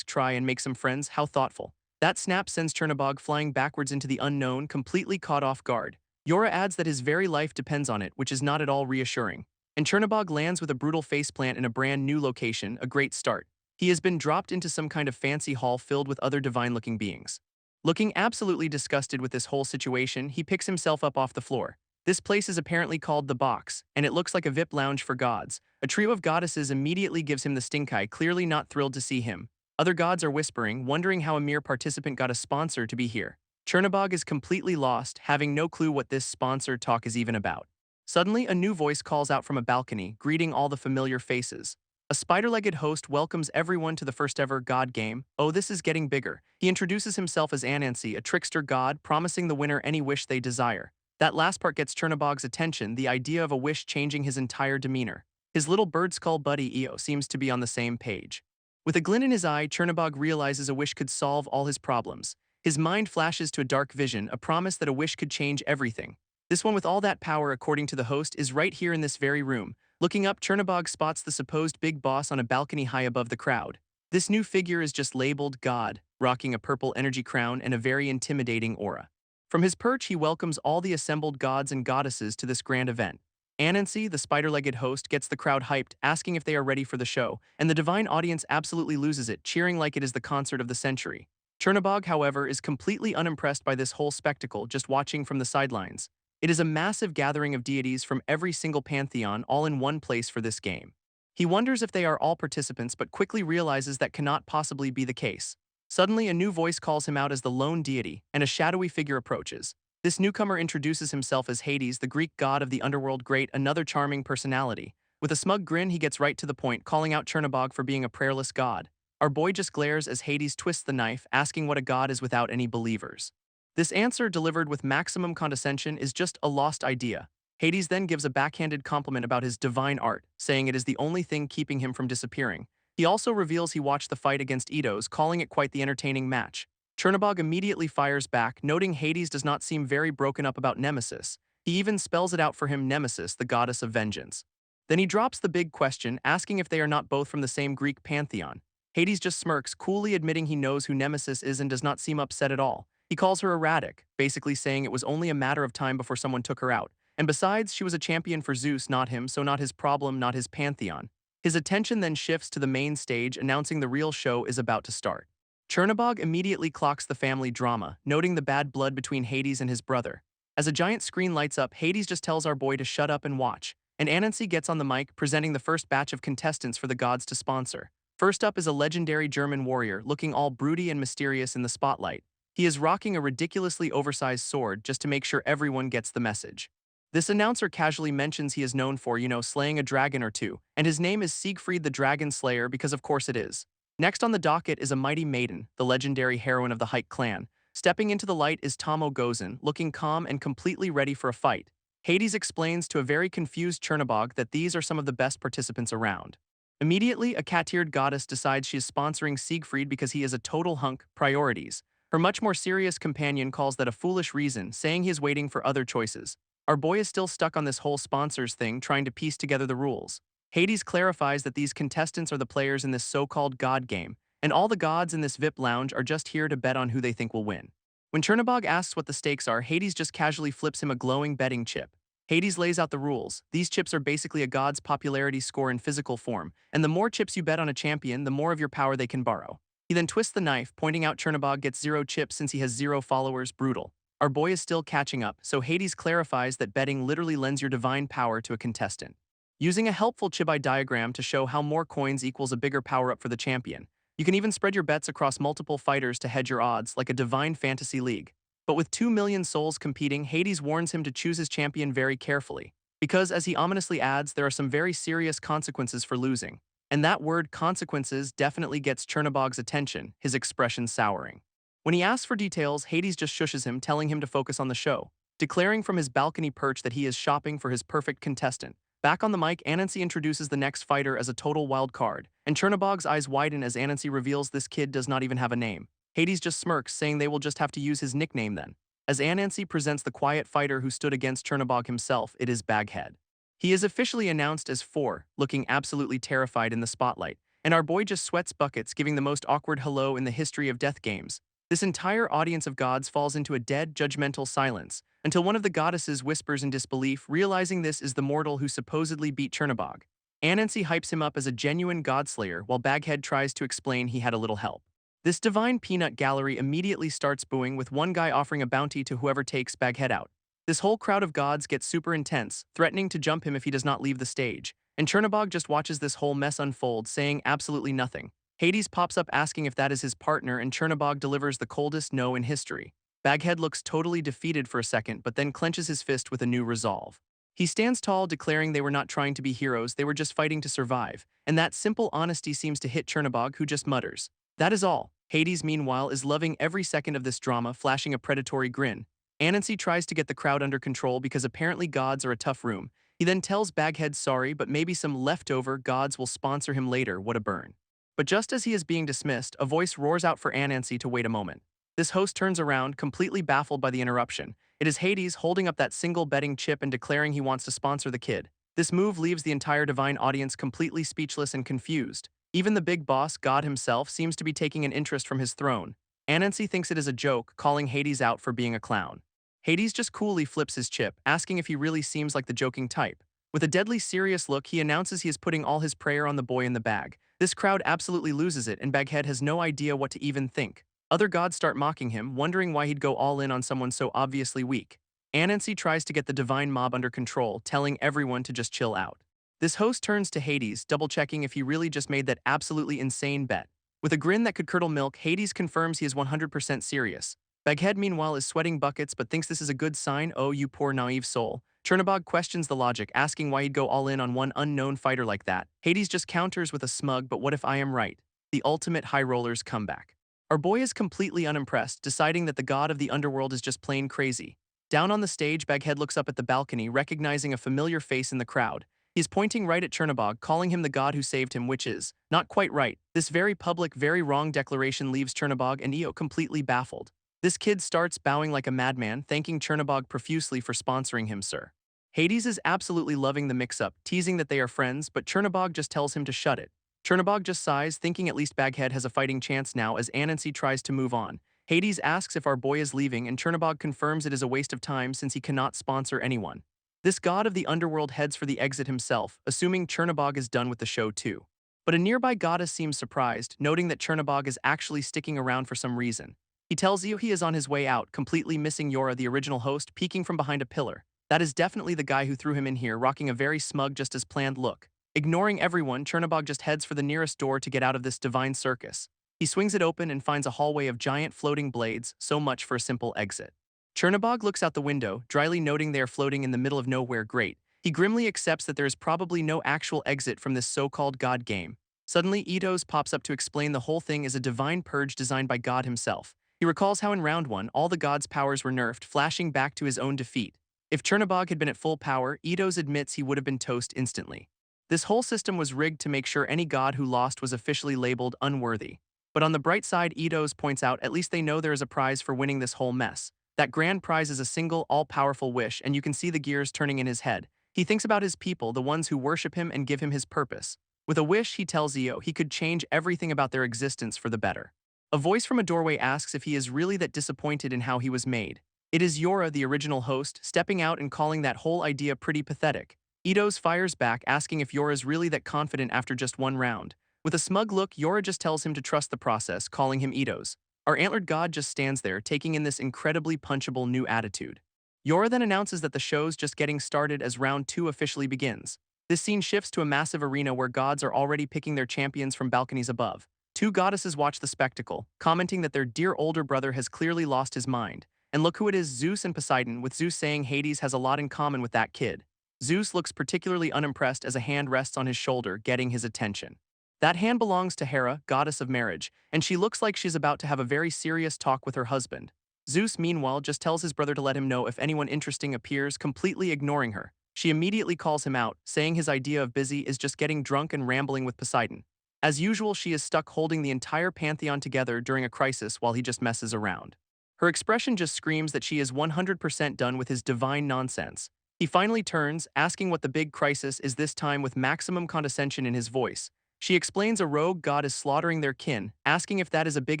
try and make some friends. How thoughtful. That snap sends Chernobog flying backwards into the unknown, completely caught off guard. Yora adds that his very life depends on it, which is not at all reassuring. And Chernobog lands with a brutal faceplant in a brand new location, a great start. He has been dropped into some kind of fancy hall filled with other divine-looking beings. Looking absolutely disgusted with this whole situation, he picks himself up off the floor. This place is apparently called the Box, and it looks like a VIP lounge for gods. A trio of goddesses immediately gives him the stink eye, clearly not thrilled to see him. Other gods are whispering, wondering how a mere participant got a sponsor to be here. Chernobog is completely lost, having no clue what this sponsor talk is even about. Suddenly, a new voice calls out from a balcony, greeting all the familiar faces. A spider-legged host welcomes everyone to the first-ever god game. Oh, this is getting bigger. He introduces himself as Anansi, a trickster god, promising the winner any wish they desire. That last part gets Chernobog's attention, the idea of a wish changing his entire demeanor. His little bird skull buddy Ido seems to be on the same page. With a glint in his eye, Chernobog realizes a wish could solve all his problems. His mind flashes to a dark vision, a promise that a wish could change everything. This one with all that power, according to the host, is right here in this very room. Looking up, Chernobog spots the supposed big boss on a balcony high above the crowd. This new figure is just labeled God, rocking a purple energy crown and a very intimidating aura. From his perch, he welcomes all the assembled gods and goddesses to this grand event. Anansi, the spider-legged host, gets the crowd hyped, asking if they are ready for the show, and the divine audience absolutely loses it, cheering like it is the concert of the century. Chernobog, however, is completely unimpressed by this whole spectacle, just watching from the sidelines. It is a massive gathering of deities from every single pantheon all in one place for this game. He wonders if they are all participants but quickly realizes that cannot possibly be the case. Suddenly, a new voice calls him out as the lone deity, and a shadowy figure approaches. This newcomer introduces himself as Hades, the Greek god of the underworld, great, another charming personality. With a smug grin, he gets right to the point, calling out Chernobog for being a prayerless god. Our boy just glares as Hades twists the knife, asking what a god is without any believers. This answer, delivered with maximum condescension, is just a lost idea. Hades then gives a backhanded compliment about his divine art, saying it is the only thing keeping him from disappearing. He also reveals he watched the fight against Idos, calling it quite the entertaining match. Chernobog immediately fires back, noting Hades does not seem very broken up about Nemesis. He even spells it out for him, Nemesis, the goddess of vengeance. Then he drops the big question, asking if they are not both from the same Greek pantheon. Hades just smirks, coolly admitting he knows who Nemesis is and does not seem upset at all. He calls her erratic, basically saying it was only a matter of time before someone took her out. And besides, she was a champion for Zeus, not him, so not his problem, not his pantheon. His attention then shifts to the main stage, announcing the real show is about to start. Chernobog immediately clocks the family drama, noting the bad blood between Hades and his brother. As a giant screen lights up, Hades just tells our boy to shut up and watch, and Anansi gets on the mic, presenting the first batch of contestants for the gods to sponsor. First up is a legendary German warrior, looking all broody and mysterious in the spotlight. He is rocking a ridiculously oversized sword just to make sure everyone gets the message. This announcer casually mentions he is known for, slaying a dragon or two, and his name is Siegfried the Dragon Slayer because of course it is. Next on the docket is a mighty maiden, the legendary heroine of the Hike clan. Stepping into the light is Tommo, looking calm and completely ready for a fight. Hades explains to a very confused Chernobog that these are some of the best participants around. Immediately, a cat-eared goddess decides she is sponsoring Siegfried because he is a total hunk, priorities. Her much more serious companion calls that a foolish reason, saying he is waiting for other choices. Our boy is still stuck on this whole sponsors thing, trying to piece together the rules. Hades clarifies that these contestants are the players in this so-called god game, and all the gods in this VIP lounge are just here to bet on who they think will win. When Chernobog asks what the stakes are, Hades just casually flips him a glowing betting chip. Hades lays out the rules. These chips are basically a god's popularity score in physical form, and the more chips you bet on a champion, the more of your power they can borrow. He then twists the knife, pointing out Chernobog gets 0 chips since he has 0 followers, brutal. Our boy is still catching up, so Hades clarifies that betting literally lends your divine power to a contestant. Using a helpful Chibi diagram to show how more coins equals a bigger power-up for the champion. You can even spread your bets across multiple fighters to hedge your odds, like a divine fantasy league. But with 2 million souls competing, Hades warns him to choose his champion very carefully. Because, as he ominously adds, there are some very serious consequences for losing. And that word, consequences, definitely gets Chernobog's attention, his expression souring. When he asks for details, Hades just shushes him, telling him to focus on the show, declaring from his balcony perch that he is shopping for his perfect contestant. Back on the mic, Anansi introduces the next fighter as a total wild card, and Chernobog's eyes widen as Anansi reveals this kid does not even have a name. Hades just smirks, saying they will just have to use his nickname then. As Anansi presents the quiet fighter who stood against Chernobog himself, it is Baghead. He is officially announced as 4, looking absolutely terrified in the spotlight, and our boy just sweats buckets, giving the most awkward hello in the history of death games. This entire audience of gods falls into a dead, judgmental silence, until one of the goddesses whispers in disbelief, realizing this is the mortal who supposedly beat Chernobog. Anansi hypes him up as a genuine godslayer, while Baghead tries to explain he had a little help. This divine peanut gallery immediately starts booing, with one guy offering a bounty to whoever takes Baghead out. This whole crowd of gods gets super intense, threatening to jump him if he does not leave the stage. And Chernobog just watches this whole mess unfold, saying absolutely nothing. Hades pops up asking if that is his partner, and Chernobog delivers the coldest no in history. Baghead looks totally defeated for a second, but then clenches his fist with a new resolve. He stands tall, declaring they were not trying to be heroes, they were just fighting to survive. And that simple honesty seems to hit Chernobog, who just mutters, "That is all." Hades, meanwhile, is loving every second of this drama, flashing a predatory grin. Anansi tries to get the crowd under control because apparently gods are a tough room. He then tells Baghead sorry, but maybe some leftover gods will sponsor him later, what a burn. But just as he is being dismissed, a voice roars out for Anansi to wait a moment. This host turns around, completely baffled by the interruption. It is Hades holding up that single betting chip and declaring he wants to sponsor the kid. This move leaves the entire divine audience completely speechless and confused. Even the big boss, God himself, seems to be taking an interest from his throne. Anansi thinks it is a joke, calling Hades out for being a clown. Hades just coolly flips his chip, asking if he really seems like the joking type. With a deadly serious look, he announces he is putting all his prayer on the boy in the bag. This crowd absolutely loses it, and Baghead has no idea what to even think. Other gods start mocking him, wondering why he'd go all in on someone so obviously weak. Anansi tries to get the divine mob under control, telling everyone to just chill out. This host turns to Hades, double-checking if he really just made that absolutely insane bet. With a grin that could curdle milk, Hades confirms he is 100% serious. Baghead, meanwhile, is sweating buckets but thinks this is a good sign. Oh, you poor naive soul. Chernobog questions the logic, asking why he'd go all in on one unknown fighter like that. Hades just counters with a smug, "But what if I am right?" The ultimate high roller's comeback. Our boy is completely unimpressed, deciding that the god of the underworld is just plain crazy. Down on the stage, Baghead looks up at the balcony, recognizing a familiar face in the crowd. He is pointing right at Chernobog, calling him the god who saved him, which is not quite right. This very public, very wrong declaration leaves Chernobog and Io completely baffled. This kid starts bowing like a madman, thanking Chernobog profusely for sponsoring him, sir. Hades is absolutely loving the mix-up, teasing that they are friends, but Chernobog just tells him to shut it. Chernobog just sighs, thinking at least Baghead has a fighting chance now as Anansi tries to move on. Hades asks if our boy is leaving, and Chernobog confirms it is a waste of time since he cannot sponsor anyone. This god of the underworld heads for the exit himself, assuming Chernobog is done with the show too. But a nearby goddess seems surprised, noting that Chernobog is actually sticking around for some reason. He tells you he is on his way out, completely missing Yora, the original host, peeking from behind a pillar. That is definitely the guy who threw him in here, rocking a very smug, just as planned look. Ignoring everyone, Chernobog just heads for the nearest door to get out of this divine circus. He swings it open and finds a hallway of giant floating blades, so much for a simple exit. Chernobog looks out the window, dryly noting they are floating in the middle of nowhere. Great. He grimly accepts that there is probably no actual exit from this so-called god game. Suddenly, Idos pops up to explain the whole thing is a divine purge designed by God himself. He recalls how in round 1, all the gods' powers were nerfed, flashing back to his own defeat. If Chernobog had been at full power, Idos admits he would have been toast instantly. This whole system was rigged to make sure any god who lost was officially labeled unworthy. But on the bright side, Idos points out at least they know there is a prize for winning this whole mess. That grand prize is a single, all-powerful wish, and you can see the gears turning in his head. He thinks about his people, the ones who worship him and give him his purpose. With a wish, he tells Io he could change everything about their existence for the better. A voice from a doorway asks if he is really that disappointed in how he was made. It is Yora, the original host, stepping out and calling that whole idea pretty pathetic. Idos fires back, asking if Yora is really that confident after just one round. With a smug look, Yora just tells him to trust the process, calling him Idos. Our antlered god just stands there, taking in this incredibly punchable new attitude. Yora then announces that the show's just getting started as round 2 officially begins. This scene shifts to a massive arena where gods are already picking their champions from balconies above. 2 goddesses watch the spectacle, commenting that their dear older brother has clearly lost his mind. And look who it is, Zeus and Poseidon, with Zeus saying Hades has a lot in common with that kid. Zeus looks particularly unimpressed as a hand rests on his shoulder, getting his attention. That hand belongs to Hera, goddess of marriage, and she looks like she's about to have a very serious talk with her husband. Zeus, meanwhile, just tells his brother to let him know if anyone interesting appears, completely ignoring her. She immediately calls him out, saying his idea of busy is just getting drunk and rambling with Poseidon. As usual, she is stuck holding the entire pantheon together during a crisis while he just messes around. Her expression just screams that she is 100% done with his divine nonsense. He finally turns, asking what the big crisis is, this time with maximum condescension in his voice. She explains a rogue god is slaughtering their kin, asking if that is a big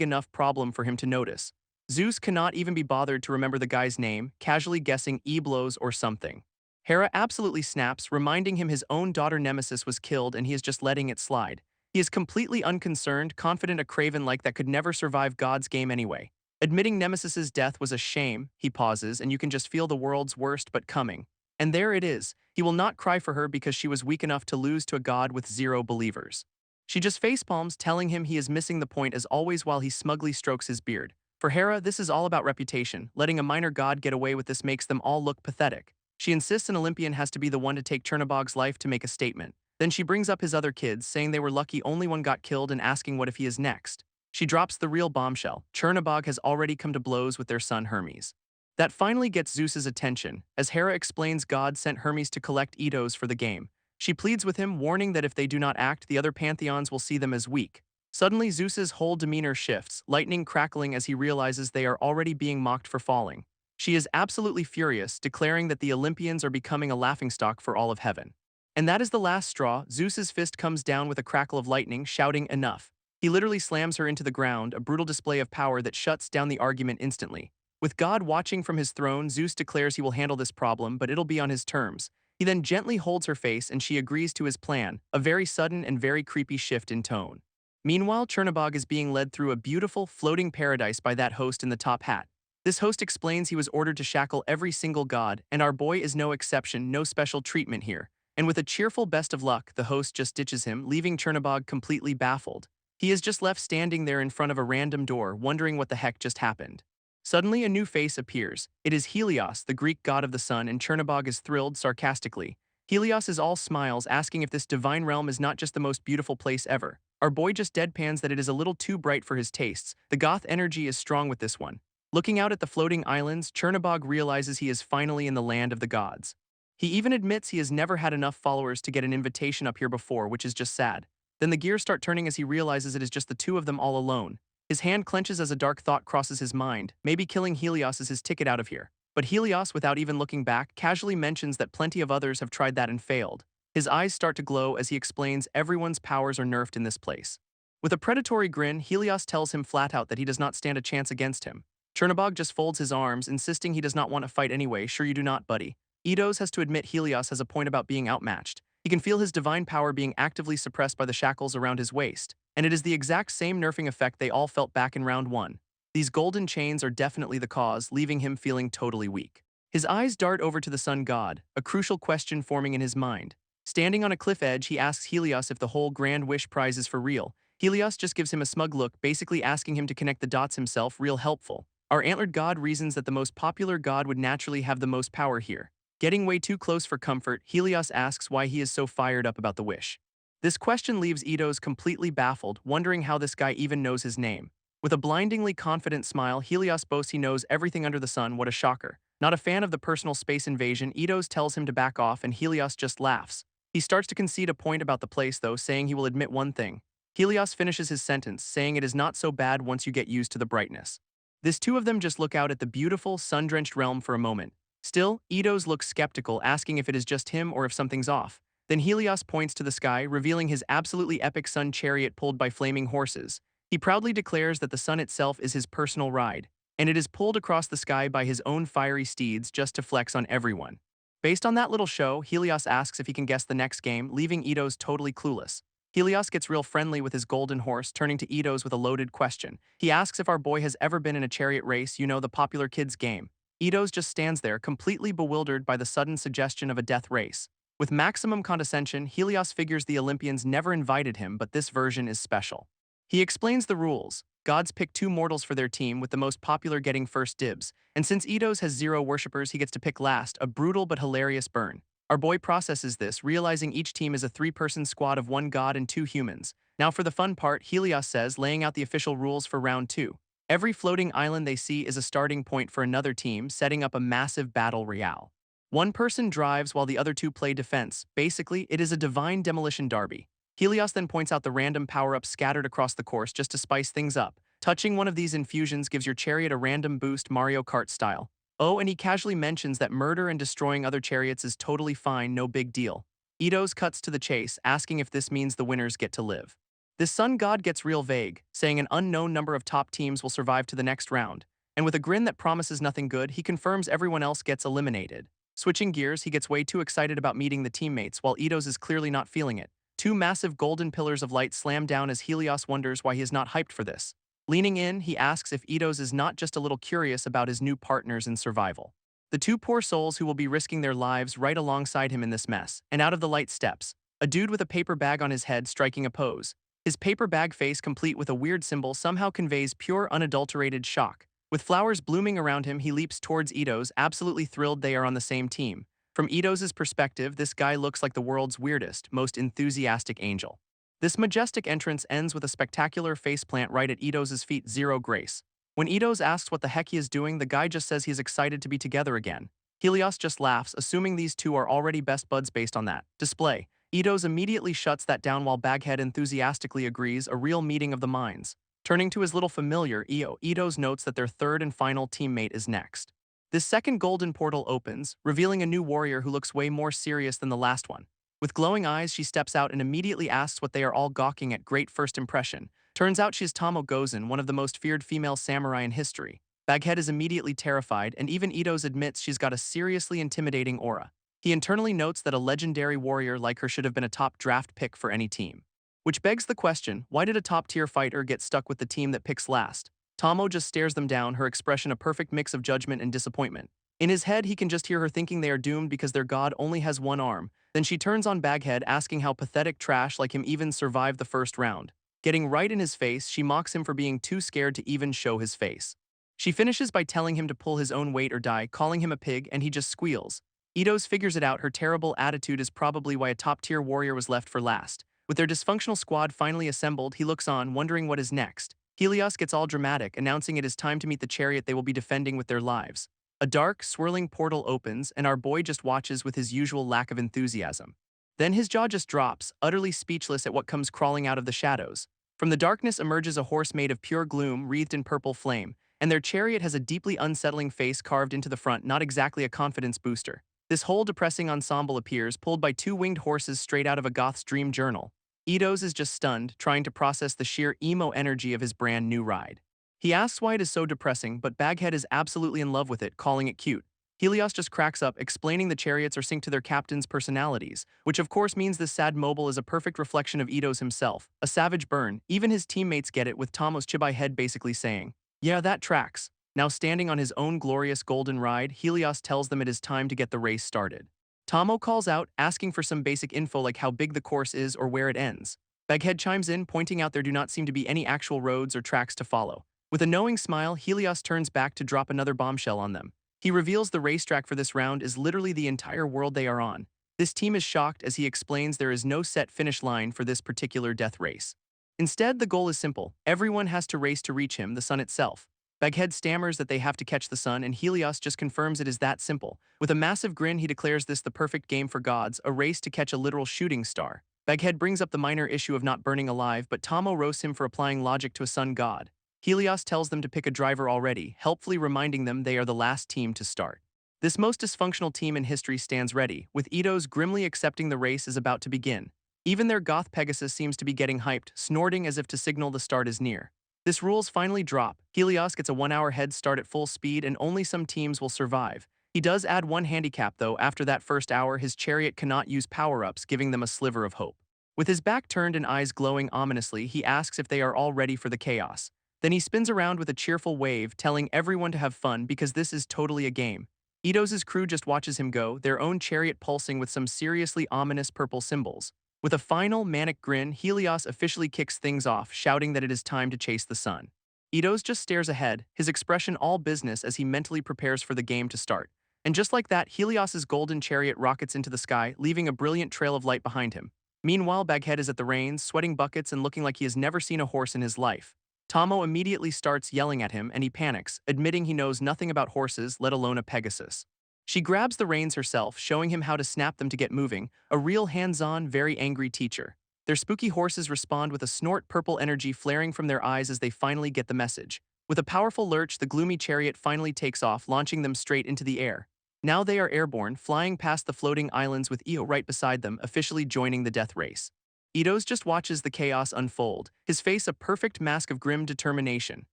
enough problem for him to notice. Zeus cannot even be bothered to remember the guy's name, casually guessing Eblos or something. Hera absolutely snaps, reminding him his own daughter Nemesis was killed and he is just letting it slide. He is completely unconcerned, confident a craven like that could never survive God's game anyway. Admitting Nemesis's death was a shame, he pauses, and you can just feel the world's worst but coming. And there it is. He will not cry for her because she was weak enough to lose to a god with 0 believers. She just facepalms, telling him he is missing the point as always while he smugly strokes his beard. For Hera, this is all about reputation. Letting a minor god get away with this makes them all look pathetic. She insists an Olympian has to be the one to take Chernobog's life to make a statement. Then she brings up his other kids, saying they were lucky only one got killed and asking what if he is next. She drops the real bombshell. Chernobog has already come to blows with their son Hermes. That finally gets Zeus's attention, as Hera explains God sent Hermes to collect Idos for the game. She pleads with him, warning that if they do not act, the other pantheons will see them as weak. Suddenly, Zeus's whole demeanor shifts, lightning crackling as he realizes they are already being mocked for falling. She is absolutely furious, declaring that the Olympians are becoming a laughingstock for all of heaven. And that is the last straw. Zeus's fist comes down with a crackle of lightning, shouting, "Enough." He literally slams her into the ground, a brutal display of power that shuts down the argument instantly. With God watching from his throne, Zeus declares he will handle this problem, but it'll be on his terms. He then gently holds her face and she agrees to his plan, a very sudden and very creepy shift in tone. Meanwhile, Chernobog is being led through a beautiful, floating paradise by that host in the top hat. This host explains he was ordered to shackle every single god, and our boy is no exception, no special treatment here. And with a cheerful best of luck, the host just ditches him, leaving Chernobog completely baffled. He is just left standing there in front of a random door, wondering what the heck just happened. Suddenly, a new face appears. It is Helios, the Greek god of the sun, and Chernobog is thrilled sarcastically. Helios is all smiles, asking if this divine realm is not just the most beautiful place ever. Our boy just deadpans that it is a little too bright for his tastes. The goth energy is strong with this one. Looking out at the floating islands, Chernobog realizes he is finally in the land of the gods. He even admits he has never had enough followers to get an invitation up here before, which is just sad. Then the gears start turning as he realizes it is just the two of them all alone. His hand clenches as a dark thought crosses his mind. Maybe killing Helios is his ticket out of here. But Helios, without even looking back, casually mentions that plenty of others have tried that and failed. His eyes start to glow as he explains everyone's powers are nerfed in this place. With a predatory grin, Helios tells him flat out that he does not stand a chance against him. Chernobog just folds his arms, insisting he does not want to fight anyway. Sure you do not, buddy. Idos has to admit Helios has a point about being outmatched. He can feel his divine power being actively suppressed by the shackles around his waist, and it is the exact same nerfing effect they all felt back in round 1. These golden chains are definitely the cause, leaving him feeling totally weak. His eyes dart over to the sun god, a crucial question forming in his mind. Standing on a cliff edge, he asks Helios if the whole Grand Wish prize is for real. Helios just gives him a smug look, basically asking him to connect the dots himself, real helpful. Our antlered god reasons that the most popular god would naturally have the most power here. Getting way too close for comfort, Helios asks why he is so fired up about the wish. This question leaves Idos completely baffled, wondering how this guy even knows his name. With a blindingly confident smile, Helios boasts he knows everything under the sun. What a shocker. Not a fan of the personal space invasion, Idos tells him to back off and Helios just laughs. He starts to concede a point about the place though, saying he will admit one thing. Helios finishes his sentence, saying it is not so bad once you get used to the brightness. This two of them just look out at the beautiful, sun-drenched realm for a moment. Still, Idos looks skeptical, asking if it is just him or if something's off. Then Helios points to the sky, revealing his absolutely epic sun chariot pulled by flaming horses. He proudly declares that the sun itself is his personal ride, and it is pulled across the sky by his own fiery steeds just to flex on everyone. Based on that little show, Helios asks if he can guess the next game, leaving Idos totally clueless. Helios gets real friendly with his golden horse, turning to Idos with a loaded question. He asks if our boy has ever been in a chariot race, you know, the popular kids game. Idos just stands there, completely bewildered by the sudden suggestion of a death race. With maximum condescension, Helios figures the Olympians never invited him, but this version is special. He explains the rules. Gods pick 2 mortals for their team, with the most popular getting first dibs. And since Idos has 0 worshippers, he gets to pick last, a brutal but hilarious burn. Our boy processes this, realizing each team is a 3-person squad of 1 god and 2 humans. Now for the fun part, Helios says, laying out the official rules for round 2. Every floating island they see is a starting point for another team, setting up a massive battle royale. 1 person drives while the other 2 play defense. Basically, it is a divine demolition derby. Helios then points out the random power-ups scattered across the course just to spice things up. Touching one of these infusions gives your chariot a random boost, Mario Kart style. Oh, and he casually mentions that murder and destroying other chariots is totally fine, no big deal. Idos cuts to the chase, asking if this means the winners get to live. This sun god gets real vague, saying an unknown number of top teams will survive to the next round, and with a grin that promises nothing good, he confirms everyone else gets eliminated. Switching gears, he gets way too excited about meeting the teammates while Idos is clearly not feeling it. 2 massive golden pillars of light slam down as Helios wonders why he is not hyped for this. Leaning in, he asks if Idos is not just a little curious about his new partners in survival. The two poor souls who will be risking their lives right alongside him in this mess, and out of the light steps a dude with a paper bag on his head striking a pose. His paper bag face, complete with a weird symbol, somehow conveys pure, unadulterated shock. With flowers blooming around him, he leaps towards Idos, absolutely thrilled they are on the same team. From Idos' perspective, this guy looks like the world's weirdest, most enthusiastic angel. This majestic entrance ends with a spectacular faceplant right at Idos' feet, zero grace. When Idos asks what the heck he is doing, the guy just says he is excited to be together again. Helios just laughs, assuming these two are already best buds based on that display. Idos immediately shuts that down while Baghead enthusiastically agrees, a real meeting of the minds. Turning to his little familiar, Idos notes that their third and final teammate is next. This second golden portal opens, revealing a new warrior who looks way more serious than the last one. With glowing eyes, she steps out and immediately asks what they are all gawking at. Great first impression. Turns out she's Tommo, one of the most feared female samurai in history. Baghead is immediately terrified, and even Idos admits she's got a seriously intimidating aura. He internally notes that a legendary warrior like her should have been a top draft pick for any team. Which begs the question, why did a top-tier fighter get stuck with the team that picks last? Tommo just stares them down, her expression a perfect mix of judgment and disappointment. In his head, he can just hear her thinking they are doomed because their god only has one arm. Then she turns on Baghead, asking how pathetic trash like him even survived the first round. Getting right in his face, she mocks him for being too scared to even show his face. She finishes by telling him to pull his own weight or die, calling him a pig, and he just squeals. Idos figures it out, her terrible attitude is probably why a top-tier warrior was left for last. With their dysfunctional squad finally assembled, he looks on, wondering what is next. Helios gets all dramatic, announcing it is time to meet the chariot they will be defending with their lives. A dark, swirling portal opens, and our boy just watches with his usual lack of enthusiasm. Then his jaw just drops, utterly speechless at what comes crawling out of the shadows. From the darkness emerges a horse made of pure gloom, wreathed in purple flame, and their chariot has a deeply unsettling face carved into the front, not exactly a confidence booster. This whole depressing ensemble appears, pulled by two winged horses straight out of a goth's dream journal. Idos is just stunned, trying to process the sheer emo energy of his brand new ride. He asks why it is so depressing, but Baghead is absolutely in love with it, calling it cute. Helios just cracks up, explaining the chariots are synced to their captains' personalities, which of course means this sad mobile is a perfect reflection of Idos himself, a savage burn. Even his teammates get it, with Tommo's chibi head basically saying, "Yeah, that tracks." Now standing on his own glorious golden ride, Helios tells them it is time to get the race started. Tommo calls out, asking for some basic info like how big the course is or where it ends. Baghead chimes in, pointing out there do not seem to be any actual roads or tracks to follow. With a knowing smile, Helios turns back to drop another bombshell on them. He reveals the racetrack for this round is literally the entire world they are on. This team is shocked as he explains there is no set finish line for this particular death race. Instead, the goal is simple. Everyone has to race to reach him, the sun itself. Baghead stammers that they have to catch the sun, and Helios just confirms it is that simple. With a massive grin, he declares this the perfect game for gods, a race to catch a literal shooting star. Baghead brings up the minor issue of not burning alive, but Tommo roasts him for applying logic to a sun god. Helios tells them to pick a driver already, helpfully reminding them they are the last team to start. This most dysfunctional team in history stands ready, with Idos grimly accepting the race is about to begin. Even their goth Pegasus seems to be getting hyped, snorting as if to signal the start is near. This rules finally drop. Helios gets a 1-hour head start at full speed, and only some teams will survive. He does add one handicap though. After that first hour, his chariot cannot use power-ups, giving them a sliver of hope. With his back turned and eyes glowing ominously, he asks if they are all ready for the chaos. Then he spins around with a cheerful wave, telling everyone to have fun because this is totally a game. Idos' crew just watches him go, their own chariot pulsing with some seriously ominous purple symbols. With a final, manic grin, Helios officially kicks things off, shouting that it is time to chase the sun. Idos just stares ahead, his expression all business as he mentally prepares for the game to start. And just like that, Helios' golden chariot rockets into the sky, leaving a brilliant trail of light behind him. Meanwhile, Baghead is at the reins, sweating buckets and looking like he has never seen a horse in his life. Tommo immediately starts yelling at him, and he panics, admitting he knows nothing about horses, let alone a Pegasus. She grabs the reins herself, showing him how to snap them to get moving, a real hands-on, very angry teacher. Their spooky horses respond with a snort, purple energy flaring from their eyes as they finally get the message. With a powerful lurch, the gloomy chariot finally takes off, launching them straight into the air. Now they are airborne, flying past the floating islands with Io right beside them, officially joining the death race. Idos just watches the chaos unfold, his face a perfect mask of grim determination.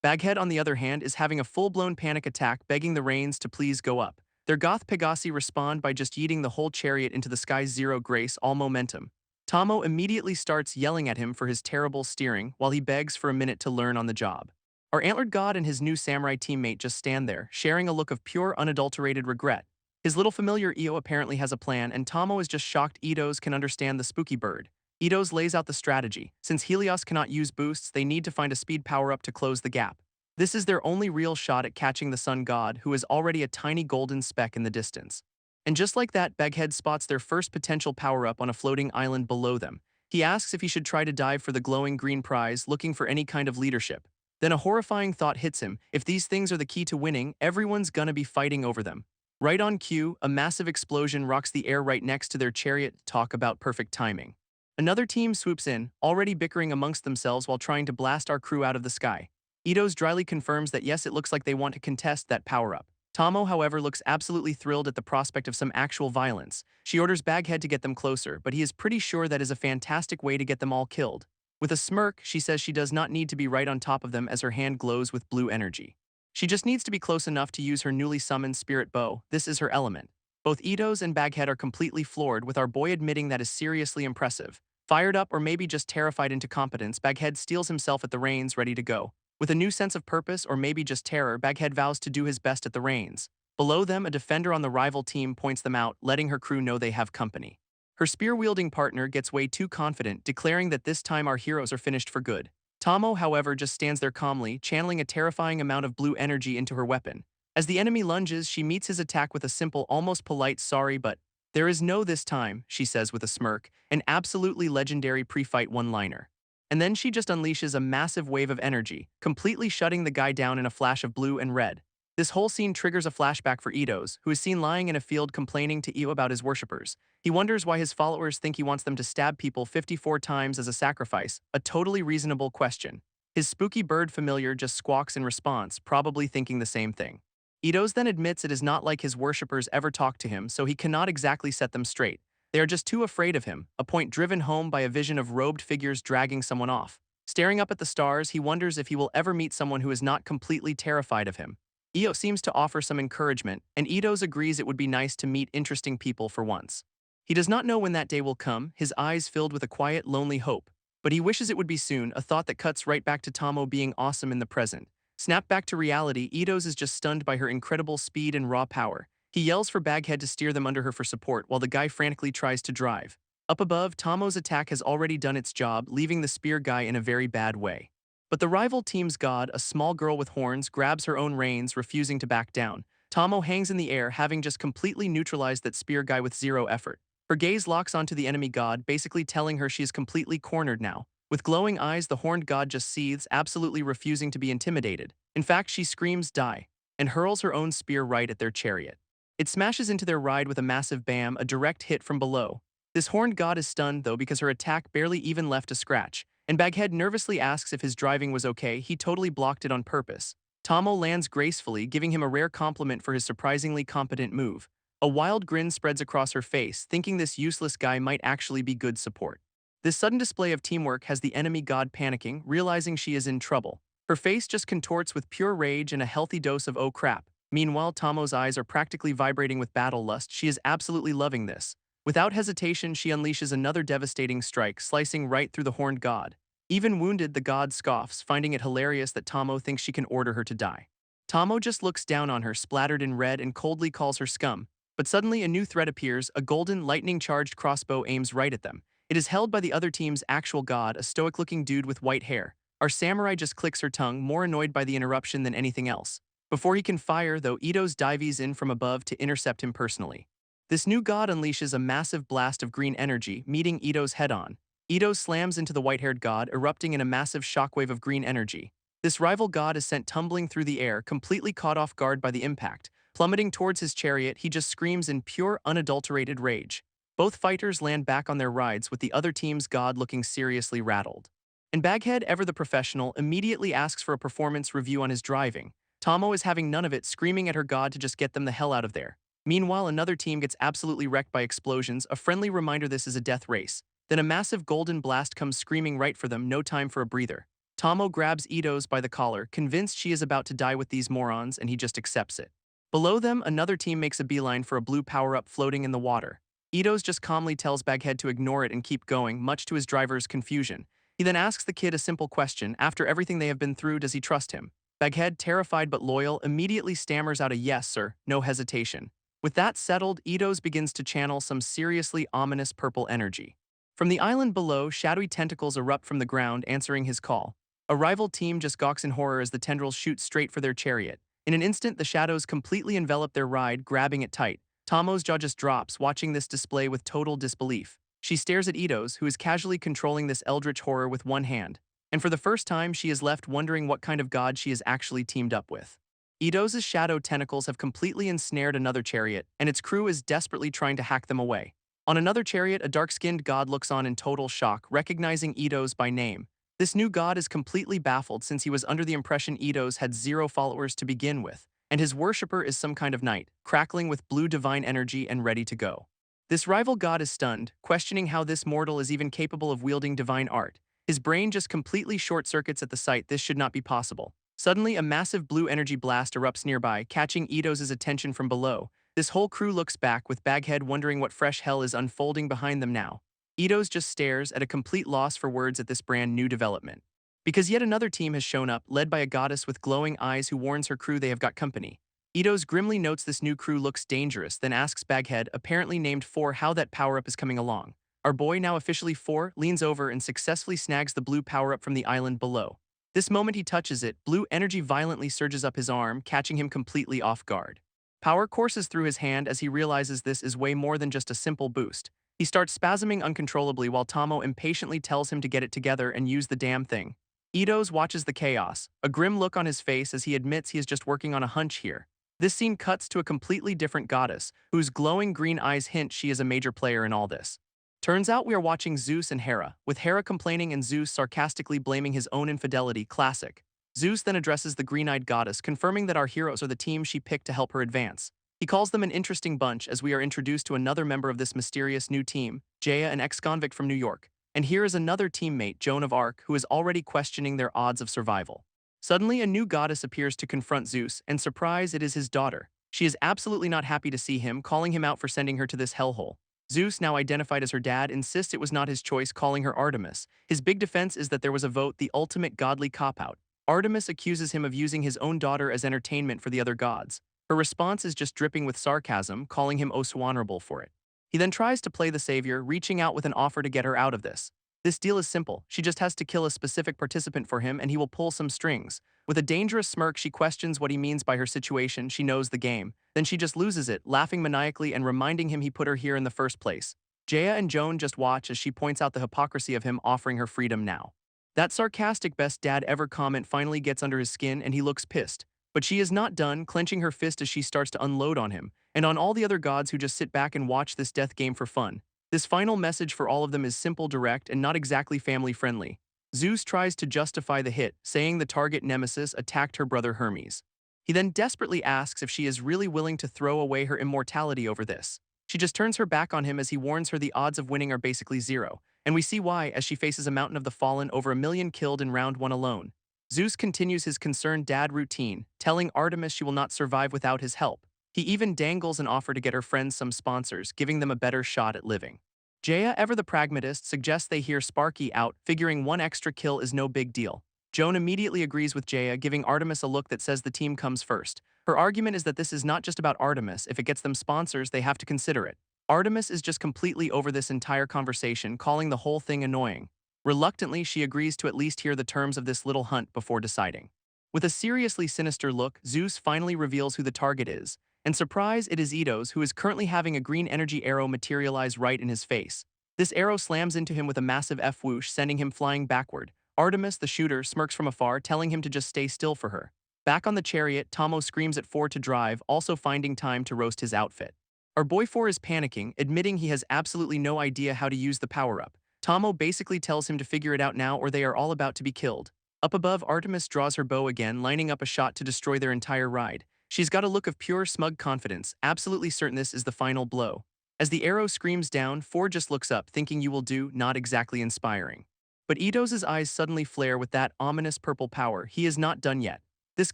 Baghead, on the other hand, is having a full-blown panic attack, begging the reins to please go up. Their goth Pegasi respond by just yeeting the whole chariot into the sky's zero grace, all momentum. Tommo immediately starts yelling at him for his terrible steering, while he begs for a minute to learn on the job. Our antlered god and his new samurai teammate just stand there, sharing a look of pure, unadulterated regret. His little familiar Io apparently has a plan, and Tommo is just shocked Idos can understand the spooky bird. Idos lays out the strategy. Since Helios cannot use boosts, they need to find a speed power-up to close the gap. This is their only real shot at catching the sun god, who is already a tiny golden speck in the distance. And just like that, Baghead spots their first potential power-up on a floating island below them. He asks if he should try to dive for the glowing green prize, looking for any kind of leadership. Then a horrifying thought hits him. If these things are the key to winning, everyone's gonna be fighting over them. Right on cue, a massive explosion rocks the air right next to their chariot. Talk about perfect timing. Another team swoops in, already bickering amongst themselves while trying to blast our crew out of the sky. Idos dryly confirms that yes, it looks like they want to contest that power-up. Tommo, however, looks absolutely thrilled at the prospect of some actual violence. She orders Baghead to get them closer, but he is pretty sure that is a fantastic way to get them all killed. With a smirk, she says she does not need to be right on top of them as her hand glows with blue energy. She just needs to be close enough to use her newly summoned spirit bow. This is her element. Both Idos and Baghead are completely floored, with our boy admitting that is seriously impressive. Fired up or maybe just terrified into competence, Baghead steals himself at the reins, ready to go. With a new sense of purpose or maybe just terror, Baghead vows to do his best at the reins. Below them, a defender on the rival team points them out, letting her crew know they have company. Her spear-wielding partner gets way too confident, declaring that this time our heroes are finished for good. Tommo, however, just stands there calmly, channeling a terrifying amount of blue energy into her weapon. As the enemy lunges, she meets his attack with a simple, almost polite sorry, but there is no this time, she says with a smirk, an absolutely legendary pre-fight one-liner. And then she just unleashes a massive wave of energy, completely shutting the guy down in a flash of blue and red. This whole scene triggers a flashback for Idos, who is seen lying in a field complaining to Io about his worshippers. He wonders why his followers think he wants them to stab people 54 times as a sacrifice, a totally reasonable question. His spooky bird familiar just squawks in response, probably thinking the same thing. Idos then admits it is not like his worshippers ever talk to him, so he cannot exactly set them straight. They are just too afraid of him, a point driven home by a vision of robed figures dragging someone off. Staring up at the stars, he wonders if he will ever meet someone who is not completely terrified of him. Io seems to offer some encouragement, and Idos agrees it would be nice to meet interesting people for once. He does not know when that day will come, his eyes filled with a quiet, lonely hope. But he wishes it would be soon, a thought that cuts right back to Tommo being awesome in the present. Snapped back to reality, Idos is just stunned by her incredible speed and raw power. He yells for Baghead to steer them under her for support while the guy frantically tries to drive. Up above, Tommo's attack has already done its job, leaving the spear guy in a very bad way. But the rival team's god, a small girl with horns, grabs her own reins, refusing to back down. Tommo hangs in the air, having just completely neutralized that spear guy with zero effort. Her gaze locks onto the enemy god, basically telling her she is completely cornered now. With glowing eyes, the horned god just seethes, absolutely refusing to be intimidated. In fact, she screams, "Die," and hurls her own spear right at their chariot. It smashes into their ride with a massive bam, a direct hit from below. This horned god is stunned, though, because her attack barely even left a scratch. And Baghead nervously asks if his driving was okay. He totally blocked it on purpose. Tommo lands gracefully, giving him a rare compliment for his surprisingly competent move. A wild grin spreads across her face, thinking this useless guy might actually be good support. This sudden display of teamwork has the enemy god panicking, realizing she is in trouble. Her face just contorts with pure rage and a healthy dose of oh crap. Meanwhile, Tommo's eyes are practically vibrating with battle lust. She is absolutely loving this. Without hesitation, she unleashes another devastating strike, slicing right through the horned god. Even wounded, the god scoffs, finding it hilarious that Tommo thinks she can order her to die. Tommo just looks down on her, splattered in red, and coldly calls her scum. But suddenly a new threat appears. A golden, lightning-charged crossbow aims right at them. It is held by the other team's actual god, a stoic-looking dude with white hair. Our samurai just clicks her tongue, more annoyed by the interruption than anything else. Before he can fire, though, Idos dives in from above to intercept him personally. This new god unleashes a massive blast of green energy, meeting Idos head-on. Idos slams into the white-haired god, erupting in a massive shockwave of green energy. This rival god is sent tumbling through the air, completely caught off guard by the impact. Plummeting towards his chariot, he just screams in pure, unadulterated rage. Both fighters land back on their rides, with the other team's god looking seriously rattled. And Baghead, ever the professional, immediately asks for a performance review on his driving. Tommo is having none of it, screaming at her god to just get them the hell out of there. Meanwhile, another team gets absolutely wrecked by explosions, a friendly reminder this is a death race. Then a massive golden blast comes screaming right for them, no time for a breather. Tommo grabs Idos by the collar, convinced she is about to die with these morons, and he just accepts it. Below them, another team makes a beeline for a blue power-up floating in the water. Idos just calmly tells Baghead to ignore it and keep going, much to his driver's confusion. He then asks the kid a simple question. After everything they have been through, does he trust him? Baghead, terrified but loyal, immediately stammers out a yes, sir, no hesitation. With that settled, Idos begins to channel some seriously ominous purple energy. From the island below, shadowy tentacles erupt from the ground, answering his call. A rival team just gawks in horror as the tendrils shoot straight for their chariot. In an instant, the shadows completely envelop their ride, grabbing it tight. Tommo's jaw just drops, watching this display with total disbelief. She stares at Idos, who is casually controlling this eldritch horror with one hand. And for the first time, she is left wondering what kind of god she is actually teamed up with. Idos' shadow tentacles have completely ensnared another chariot, and its crew is desperately trying to hack them away. On another chariot, a dark-skinned god looks on in total shock, recognizing Idos by name. This new god is completely baffled since he was under the impression Idos had 0 followers to begin with, and his worshipper is some kind of knight, crackling with blue divine energy and ready to go. This rival god is stunned, questioning how this mortal is even capable of wielding divine art. His brain just completely short-circuits at the sight. This should not be possible. Suddenly, a massive blue energy blast erupts nearby, catching Idos' attention from below. This whole crew looks back, with Baghead wondering what fresh hell is unfolding behind them now. Idos just stares, at a complete loss for words at this brand new development. Because yet another team has shown up, led by a goddess with glowing eyes who warns her crew they have got company. Idos grimly notes this new crew looks dangerous, then asks Baghead, apparently named 4, how that power-up is coming along. Our boy, now officially 4, leans over and successfully snags the blue power-up from the island below. This moment he touches it, blue energy violently surges up his arm, catching him completely off guard. Power courses through his hand as he realizes this is way more than just a simple boost. He starts spasming uncontrollably while Tommo impatiently tells him to get it together and use the damn thing. Idos watches the chaos, a grim look on his face as he admits he is just working on a hunch here. This scene cuts to a completely different goddess, whose glowing green eyes hint she is a major player in all this. Turns out we are watching Zeus and Hera, with Hera complaining and Zeus sarcastically blaming his own infidelity. Classic. Zeus then addresses the green-eyed goddess, confirming that our heroes are the team she picked to help her advance. He calls them an interesting bunch as we are introduced to another member of this mysterious new team, Jaya, an ex-convict from New York. And here is another teammate, Joan of Arc, who is already questioning their odds of survival. Suddenly, a new goddess appears to confront Zeus, and surprise, it is his daughter. She is absolutely not happy to see him, calling him out for sending her to this hellhole. Zeus, now identified as her dad, insists it was not his choice, calling her Artemis. His big defense is that there was a vote, the ultimate godly cop-out. Artemis accuses him of using his own daughter as entertainment for the other gods. Her response is just dripping with sarcasm, calling him honorable for it. He then tries to play the savior, reaching out with an offer to get her out of this. This deal is simple. She just has to kill a specific participant for him and he will pull some strings. With a dangerous smirk, she questions what he means by her situation. She knows the game. Then she just loses it, laughing maniacally and reminding him he put her here in the first place. Jaya and Joan just watch as she points out the hypocrisy of him offering her freedom now. That sarcastic best dad ever comment finally gets under his skin and he looks pissed. But she is not done, clenching her fist as she starts to unload on him, and on all the other gods who just sit back and watch this death game for fun. This final message for all of them is simple, direct, and not exactly family-friendly. Zeus tries to justify the hit, saying the target Nemesis attacked her brother Hermes. He then desperately asks if she is really willing to throw away her immortality over this. She just turns her back on him as he warns her the odds of winning are basically 0, and we see why as she faces a mountain of the fallen, over 1 million killed in round 1 alone. Zeus continues his concerned dad routine, telling Artemis she will not survive without his help. He even dangles an offer to get her friends some sponsors, giving them a better shot at living. Jaya, ever the pragmatist, suggests they hear Sparky out, figuring 1 extra kill is no big deal. Joan immediately agrees with Jaya, giving Artemis a look that says the team comes first. Her argument is that this is not just about Artemis. If it gets them sponsors, they have to consider it. Artemis is just completely over this entire conversation, calling the whole thing annoying. Reluctantly, she agrees to at least hear the terms of this little hunt before deciding. With a seriously sinister look, Zeus finally reveals who the target is. And surprise, it is Idos, who is currently having a green energy arrow materialize right in his face. This arrow slams into him with a massive F-whoosh, sending him flying backward. Artemis, the shooter, smirks from afar, telling him to just stay still for her. Back on the chariot, Tommo screams at 4 to drive, also finding time to roast his outfit. Our boy 4 is panicking, admitting he has absolutely no idea how to use the power-up. Tommo basically tells him to figure it out now or they are all about to be killed. Up above, Artemis draws her bow again, lining up a shot to destroy their entire ride. She's got a look of pure, smug confidence, absolutely certain this is the final blow. As the arrow screams down, 4 just looks up, thinking you will do, not exactly inspiring. But Idos' eyes suddenly flare with that ominous purple power. He is not done yet. This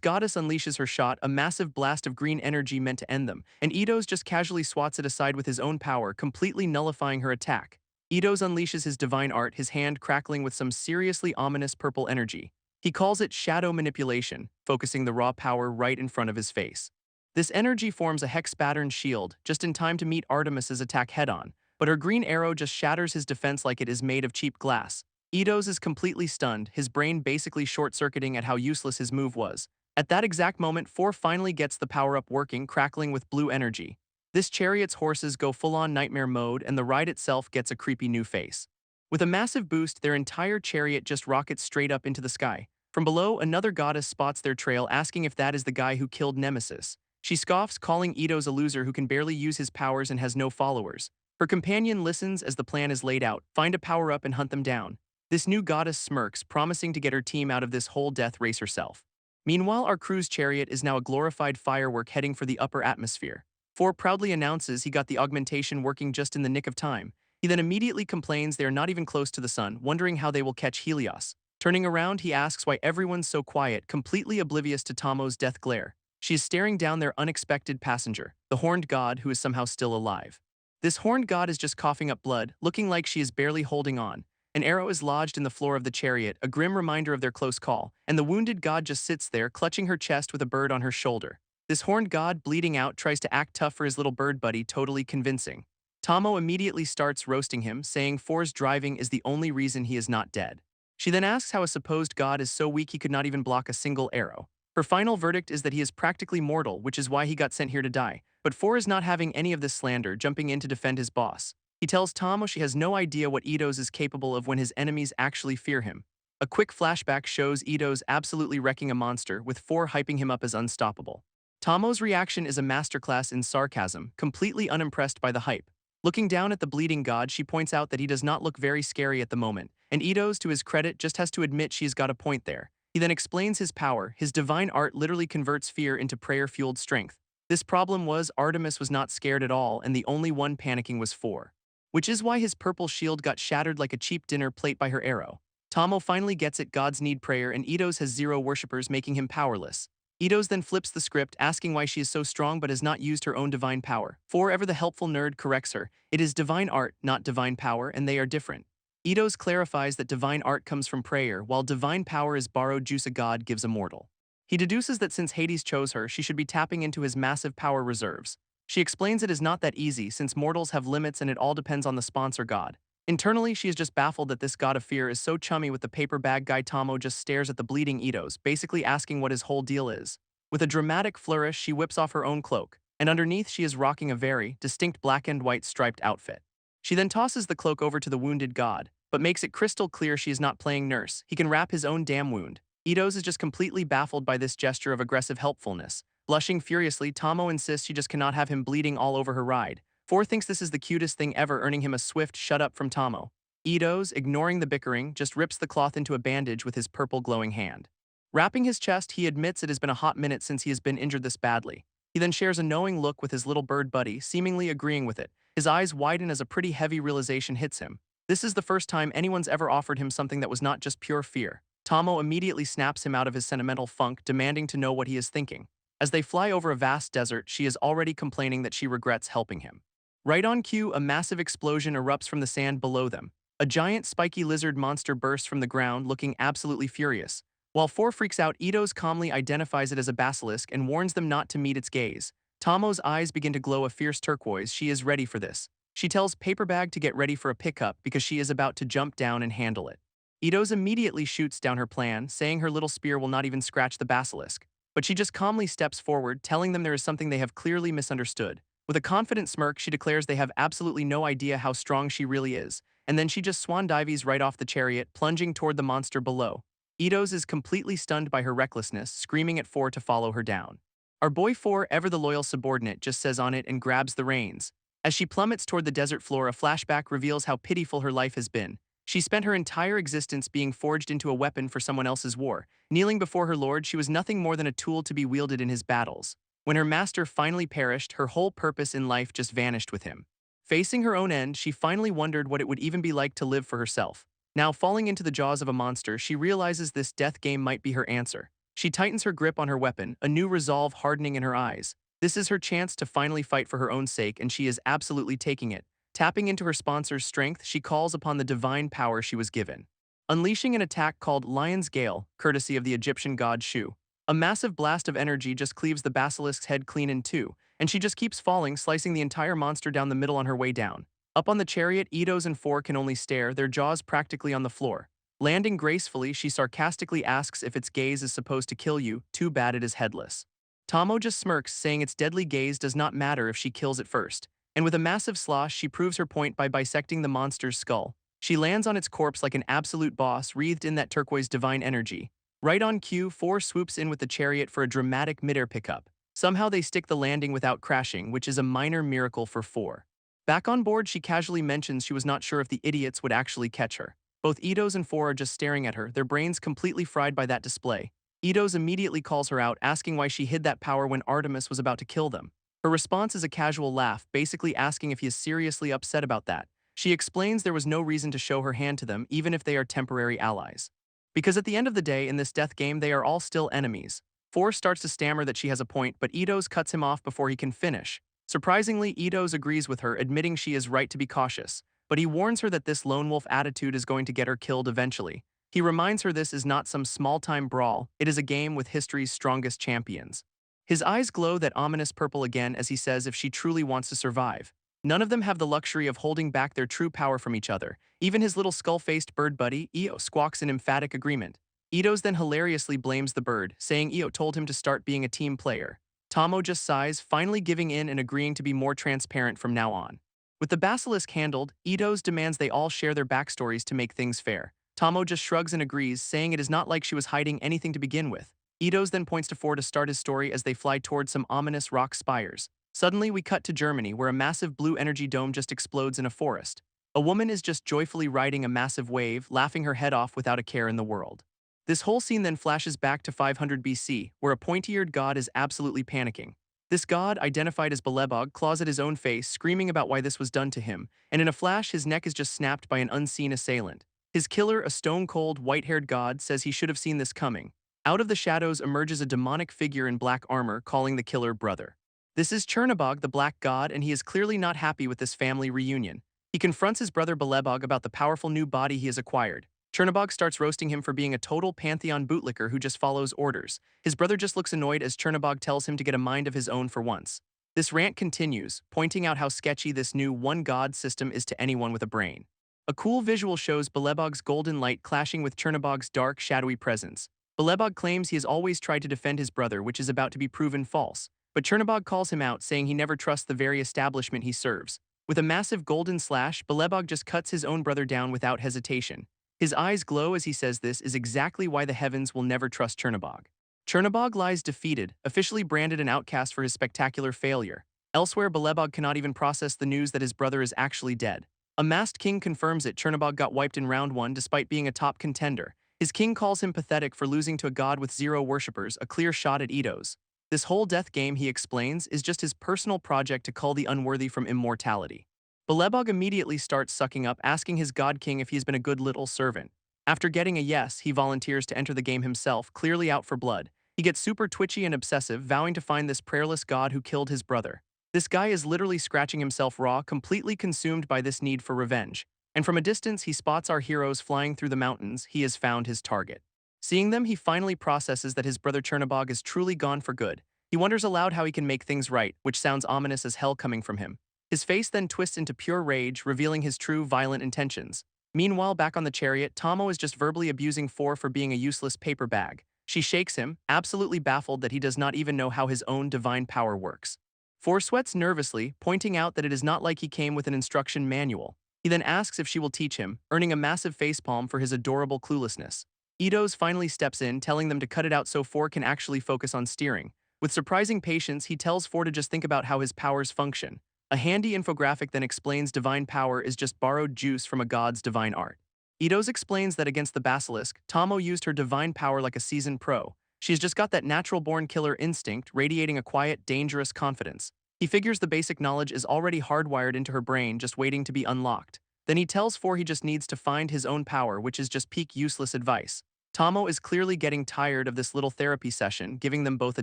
goddess unleashes her shot, a massive blast of green energy meant to end them, and Idos just casually swats it aside with his own power, completely nullifying her attack. Idos unleashes his divine art, his hand crackling with some seriously ominous purple energy. He calls it shadow manipulation, focusing the raw power right in front of his face. This energy forms a hex-patterned shield, just in time to meet Artemis's attack head-on, but her green arrow just shatters his defense like it is made of cheap glass. Idos is completely stunned, his brain basically short-circuiting at how useless his move was. At that exact moment, 4 finally gets the power-up working, crackling with blue energy. This chariot's horses go full-on nightmare mode, and the ride itself gets a creepy new face. With a massive boost, their entire chariot just rockets straight up into the sky. From below, another goddess spots their trail, asking if that is the guy who killed Nemesis. She scoffs, calling Idos a loser who can barely use his powers and has no followers. Her companion listens as the plan is laid out: find a power-up and hunt them down. This new goddess smirks, promising to get her team out of this whole death race herself. Meanwhile, our crew's chariot is now a glorified firework heading for the upper atmosphere. Four proudly announces he got the augmentation working just in the nick of time. He then immediately complains they are not even close to the sun, wondering how they will catch Helios. Turning around, he asks why everyone's so quiet, completely oblivious to Tommo's death glare. She is staring down their unexpected passenger, the horned god who is somehow still alive. This horned god is just coughing up blood, looking like she is barely holding on. An arrow is lodged in the floor of the chariot, a grim reminder of their close call, and the wounded god just sits there, clutching her chest with a bird on her shoulder. This horned god, bleeding out, tries to act tough for his little bird buddy, totally convincing. Tommo immediately starts roasting him, saying Four's driving is the only reason he is not dead. She then asks how a supposed god is so weak he could not even block a single arrow. Her final verdict is that he is practically mortal, which is why he got sent here to die. But Four is not having any of this slander, jumping in to defend his boss. He tells Tommo she has no idea what Idos is capable of when his enemies actually fear him. A quick flashback shows Idos absolutely wrecking a monster, with Four hyping him up as unstoppable. Tommo's reaction is a masterclass in sarcasm, completely unimpressed by the hype. Looking down at the bleeding god, she points out that he does not look very scary at the moment, and Idos, to his credit, just has to admit she's got a point there. He then explains his power. His divine art literally converts fear into prayer-fueled strength. This problem was Artemis was not scared at all, and the only one panicking was Four. Which is why his purple shield got shattered like a cheap dinner plate by her arrow. Tommo finally gets it, gods need prayer, and Idos has 0 worshippers, making him powerless. Idos then flips the script, asking why she is so strong but has not used her own divine power. Four, ever the helpful nerd, corrects her. It is divine art, not divine power, and they are different. Idos clarifies that divine art comes from prayer, while divine power is borrowed juice a god gives a mortal. He deduces that since Hades chose her, she should be tapping into his massive power reserves. She explains it is not that easy, since mortals have limits and it all depends on the sponsor god. Internally, she is just baffled that this god of fear is so chummy with the paper bag guy. Tommo just stares at the bleeding Idos, basically asking what his whole deal is. With a dramatic flourish, she whips off her own cloak, and underneath she is rocking a very distinct black and white striped outfit. She then tosses the cloak over to the wounded god, but makes it crystal clear she is not playing nurse. He can wrap his own damn wound. Idos is just completely baffled by this gesture of aggressive helpfulness. Blushing furiously, Tommo insists she just cannot have him bleeding all over her ride. Four thinks this is the cutest thing ever, earning him a swift shut up from Tommo. Idos, ignoring the bickering, just rips the cloth into a bandage with his purple glowing hand. Wrapping his chest, he admits it has been a hot minute since he has been injured this badly. He then shares a knowing look with his little bird buddy, seemingly agreeing with it. His eyes widen as a pretty heavy realization hits him. This is the first time anyone's ever offered him something that was not just pure fear. Tommo immediately snaps him out of his sentimental funk, demanding to know what he is thinking. As they fly over a vast desert, she is already complaining that she regrets helping him. Right on cue, a massive explosion erupts from the sand below them. A giant spiky lizard monster bursts from the ground, looking absolutely furious. While Four freaks out, Idos calmly identifies it as a basilisk and warns them not to meet its gaze. Tommo's eyes begin to glow a fierce turquoise. She is ready for this. She tells Paperbag to get ready for a pickup because she is about to jump down and handle it. Idos immediately shoots down her plan, saying her little spear will not even scratch the basilisk. But she just calmly steps forward, telling them there is something they have clearly misunderstood. With a confident smirk, she declares they have absolutely no idea how strong she really is, and then she just swan dives right off the chariot, plunging toward the monster below. Idos is completely stunned by her recklessness, screaming at Four to follow her down. Our boy Four, ever the loyal subordinate, just says on it and grabs the reins. As she plummets toward the desert floor, a flashback reveals how pitiful her life has been. She spent her entire existence being forged into a weapon for someone else's war. Kneeling before her lord, she was nothing more than a tool to be wielded in his battles. When her master finally perished, her whole purpose in life just vanished with him. Facing her own end, she finally wondered what it would even be like to live for herself. Now falling into the jaws of a monster, she realizes this death game might be her answer. She tightens her grip on her weapon, a new resolve hardening in her eyes. This is her chance to finally fight for her own sake, and she is absolutely taking it. Tapping into her sponsor's strength, she calls upon the divine power she was given. unleashing an attack called Lion's Gale, courtesy of the Egyptian god Shu. A massive blast of energy just cleaves the basilisk's head clean in two, and she just keeps falling, slicing the entire monster down the middle on her way down. Up on the chariot, Idos and Four can only stare, their jaws practically on the floor. Landing gracefully, she sarcastically asks if its gaze is supposed to kill you, too bad it is headless. Tommo just smirks, saying its deadly gaze does not matter if she kills it first. And with a massive slosh, she proves her point by bisecting the monster's skull. She lands on its corpse like an absolute boss, wreathed in that turquoise divine energy. Right on cue, Four swoops in with the chariot for a dramatic midair pickup. Somehow they stick the landing without crashing, which is a minor miracle for Four. Back on board, she casually mentions she was not sure if the idiots would actually catch her. Both Idos and Four are just staring at her, their brains completely fried by that display. Idos immediately calls her out, asking why she hid that power when Artemis was about to kill them. Her response is a casual laugh, basically asking if he is seriously upset about that. She explains there was no reason to show her hand to them, even if they are temporary allies. Because at the end of the day, in this death game, they are all still enemies. Four starts to stammer that she has a point, but Idos cuts him off before he can finish. Surprisingly, Idos agrees with her, admitting she is right to be cautious. But he warns her that this lone wolf attitude is going to get her killed eventually. He reminds her this is not some small-time brawl, it is a game with history's strongest champions. His eyes glow that ominous purple again as he says if she truly wants to survive. None of them have the luxury of holding back their true power from each other. Even his little skull-faced bird buddy, Io, squawks in emphatic agreement. Idos then hilariously blames the bird, saying Io told him to start being a team player. Tommo just sighs, finally giving in and agreeing to be more transparent from now on. With the basilisk handled, Idos demands they all share their backstories to make things fair. Tommo just shrugs and agrees, saying it is not like she was hiding anything to begin with. Idos then points to Four to start his story as they fly towards some ominous rock spires. Suddenly, we cut to Germany, where a massive blue energy dome just explodes in a forest. A woman is just joyfully riding a massive wave, laughing her head off without a care in the world. This whole scene then flashes back to 500 BC, where a pointy-eared god is absolutely panicking. This god, identified as Belebog, claws at his own face, screaming about why this was done to him, and in a flash, his neck is just snapped by an unseen assailant. His killer, a stone-cold, white-haired god, says he should have seen this coming. Out of the shadows emerges a demonic figure in black armor, calling the killer brother. This is Chernabog, the black god, and he is clearly not happy with this family reunion. He confronts his brother Belebog about the powerful new body he has acquired. Chernabog starts roasting him for being a total pantheon bootlicker who just follows orders. His brother just looks annoyed as Chernabog tells him to get a mind of his own for once. This rant continues, pointing out how sketchy this new one-god system is to anyone with a brain. A cool visual shows Belebog's golden light clashing with Chernabog's dark, shadowy presence. Belebog claims he has always tried to defend his brother, which is about to be proven false. But Chernabog calls him out, saying he never trusts the very establishment he serves. With a massive golden slash, Belebog just cuts his own brother down without hesitation. His eyes glow as he says this is exactly why the heavens will never trust Chernabog. Chernabog lies defeated, officially branded an outcast for his spectacular failure. Elsewhere, Belebog cannot even process the news that his brother is actually dead. A masked king confirms it. Chernabog got wiped in round 1 despite being a top contender. His king calls him pathetic for losing to a god with 0 worshippers, a clear shot at Idos. This whole death game, he explains, is just his personal project to cull the unworthy from immortality. Belebog immediately starts sucking up, asking his god king if he's been a good little servant. After getting a yes, he volunteers to enter the game himself, clearly out for blood. He gets super twitchy and obsessive, vowing to find this prayerless god who killed his brother. This guy is literally scratching himself raw, completely consumed by this need for revenge. And from a distance, he spots our heroes flying through the mountains. He has found his target. Seeing them, he finally processes that his brother Chernabog is truly gone for good. He wonders aloud how he can make things right, which sounds ominous as hell coming from him. His face then twists into pure rage, revealing his true violent intentions. Meanwhile, back on the chariot, Tommo is just verbally abusing Four for being a useless paper bag. She shakes him, absolutely baffled that he does not even know how his own divine power works. Four sweats nervously, pointing out that it is not like he came with an instruction manual. He then asks if she will teach him, earning a massive facepalm for his adorable cluelessness. Idos finally steps in, telling them to cut it out so Four can actually focus on steering. With surprising patience, he tells Four to just think about how his powers function. A handy infographic then explains divine power is just borrowed juice from a god's divine art. Idos explains that against the basilisk, Tommo used her divine power like a seasoned pro. She's just got that natural-born killer instinct, radiating a quiet, dangerous confidence. He figures the basic knowledge is already hardwired into her brain, just waiting to be unlocked. Then he tells Four he just needs to find his own power, which is just peak useless advice. Tommo is clearly getting tired of this little therapy session, giving them both a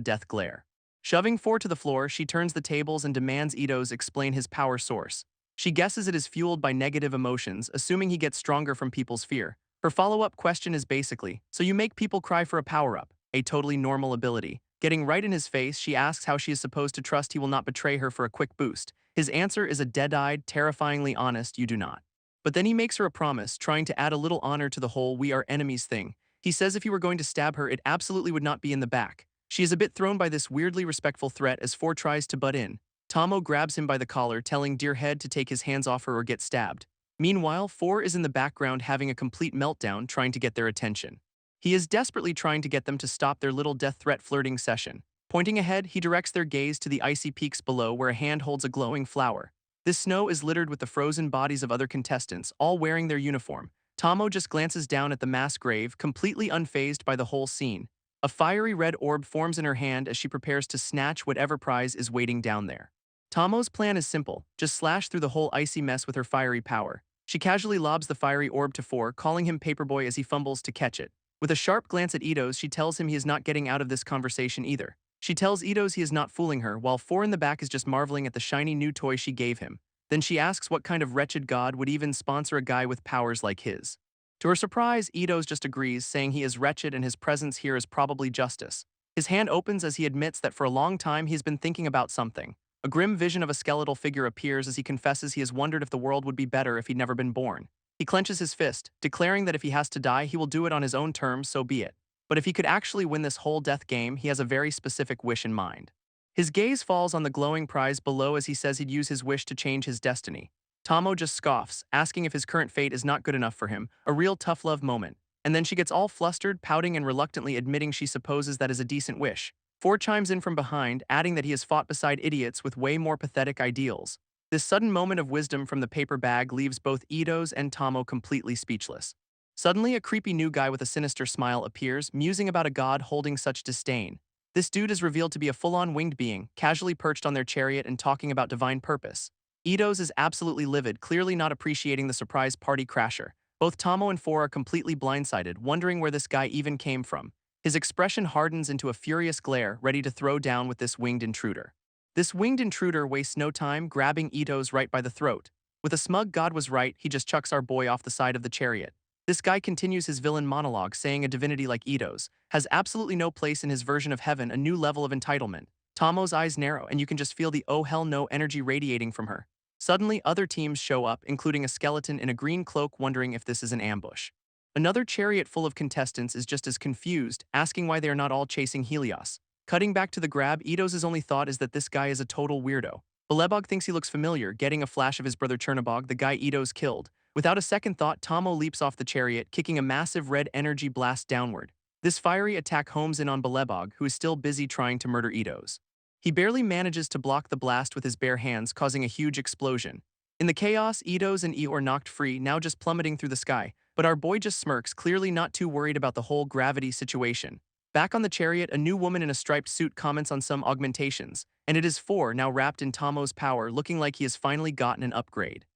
death glare. Shoving Four to the floor, she turns the tables and demands Idos explain his power source. She guesses it is fueled by negative emotions, assuming he gets stronger from people's fear. Her follow-up question is basically, so you make people cry for a power-up, a totally normal ability. Getting right in his face, she asks how she is supposed to trust he will not betray her for a quick boost. His answer is a dead-eyed, terrifyingly honest, you do not. But then he makes her a promise, trying to add a little honor to the whole we are enemies thing. He says if he were going to stab her, it absolutely would not be in the back. She is a bit thrown by this weirdly respectful threat as Four tries to butt in. Tommo grabs him by the collar, telling Dear Head to take his hands off her or get stabbed. Meanwhile, Four is in the background having a complete meltdown, trying to get their attention. He is desperately trying to get them to stop their little death threat flirting session. Pointing ahead, he directs their gaze to the icy peaks below where a hand holds a glowing flower. This snow is littered with the frozen bodies of other contestants, all wearing their uniform. Tommo just glances down at the mass grave, completely unfazed by the whole scene. A fiery red orb forms in her hand as she prepares to snatch whatever prize is waiting down there. Tommo's plan is simple, just slash through the whole icy mess with her fiery power. She casually lobs the fiery orb to Four, calling him Paperboy as he fumbles to catch it. With a sharp glance at Idos, she tells him he is not getting out of this conversation either. She tells Idos he is not fooling her, while Four in the back is just marveling at the shiny new toy she gave him. Then she asks what kind of wretched god would even sponsor a guy with powers like his. To her surprise, Idos just agrees, saying he is wretched and his presence here is probably justice. His hand opens as he admits that for a long time he has been thinking about something. A grim vision of a skeletal figure appears as he confesses he has wondered if the world would be better if he'd never been born. He clenches his fist, declaring that if he has to die, he will do it on his own terms, so be it. But if he could actually win this whole death game, he has a very specific wish in mind. His gaze falls on the glowing prize below as he says he'd use his wish to change his destiny. Tommo just scoffs, asking if his current fate is not good enough for him, a real tough love moment. And then she gets all flustered, pouting and reluctantly admitting she supposes that is a decent wish. Four chimes in from behind, adding that he has fought beside idiots with way more pathetic ideals. This sudden moment of wisdom from the paper bag leaves both Idos and Tommo completely speechless. Suddenly, a creepy new guy with a sinister smile appears, musing about a god holding such disdain. This dude is revealed to be a full-on winged being, casually perched on their chariot and talking about divine purpose. Idos is absolutely livid, clearly not appreciating the surprise party crasher. Both Tommo and Four are completely blindsided, wondering where this guy even came from. His expression hardens into a furious glare, ready to throw down with this winged intruder. This winged intruder wastes no time, grabbing Idos right by the throat. With a smug God was right, he just chucks our boy off the side of the chariot. This guy continues his villain monologue, saying a divinity like Idos has absolutely no place in his version of heaven, a new level of entitlement. Tommo's eyes narrow, and you can just feel the oh hell no energy radiating from her. Suddenly, other teams show up, including a skeleton in a green cloak, wondering if this is an ambush. Another chariot full of contestants is just as confused, asking why they are not all chasing Helios. Cutting back to the grab, Idos' only thought is that this guy is a total weirdo. Belebog thinks he looks familiar, getting a flash of his brother Chernobog, the guy Idos killed. Without a second thought, Tommo leaps off the chariot, kicking a massive red energy blast downward. This fiery attack homes in on Belebog, who is still busy trying to murder Idos. He barely manages to block the blast with his bare hands, causing a huge explosion. In the chaos, Idos and Eeyore knocked free, now just plummeting through the sky. But our boy just smirks, clearly not too worried about the whole gravity situation. Back on the chariot, a new woman in a striped suit comments on some augmentations, and it is Four, now wrapped in Tommo's power, looking like he has finally gotten an upgrade.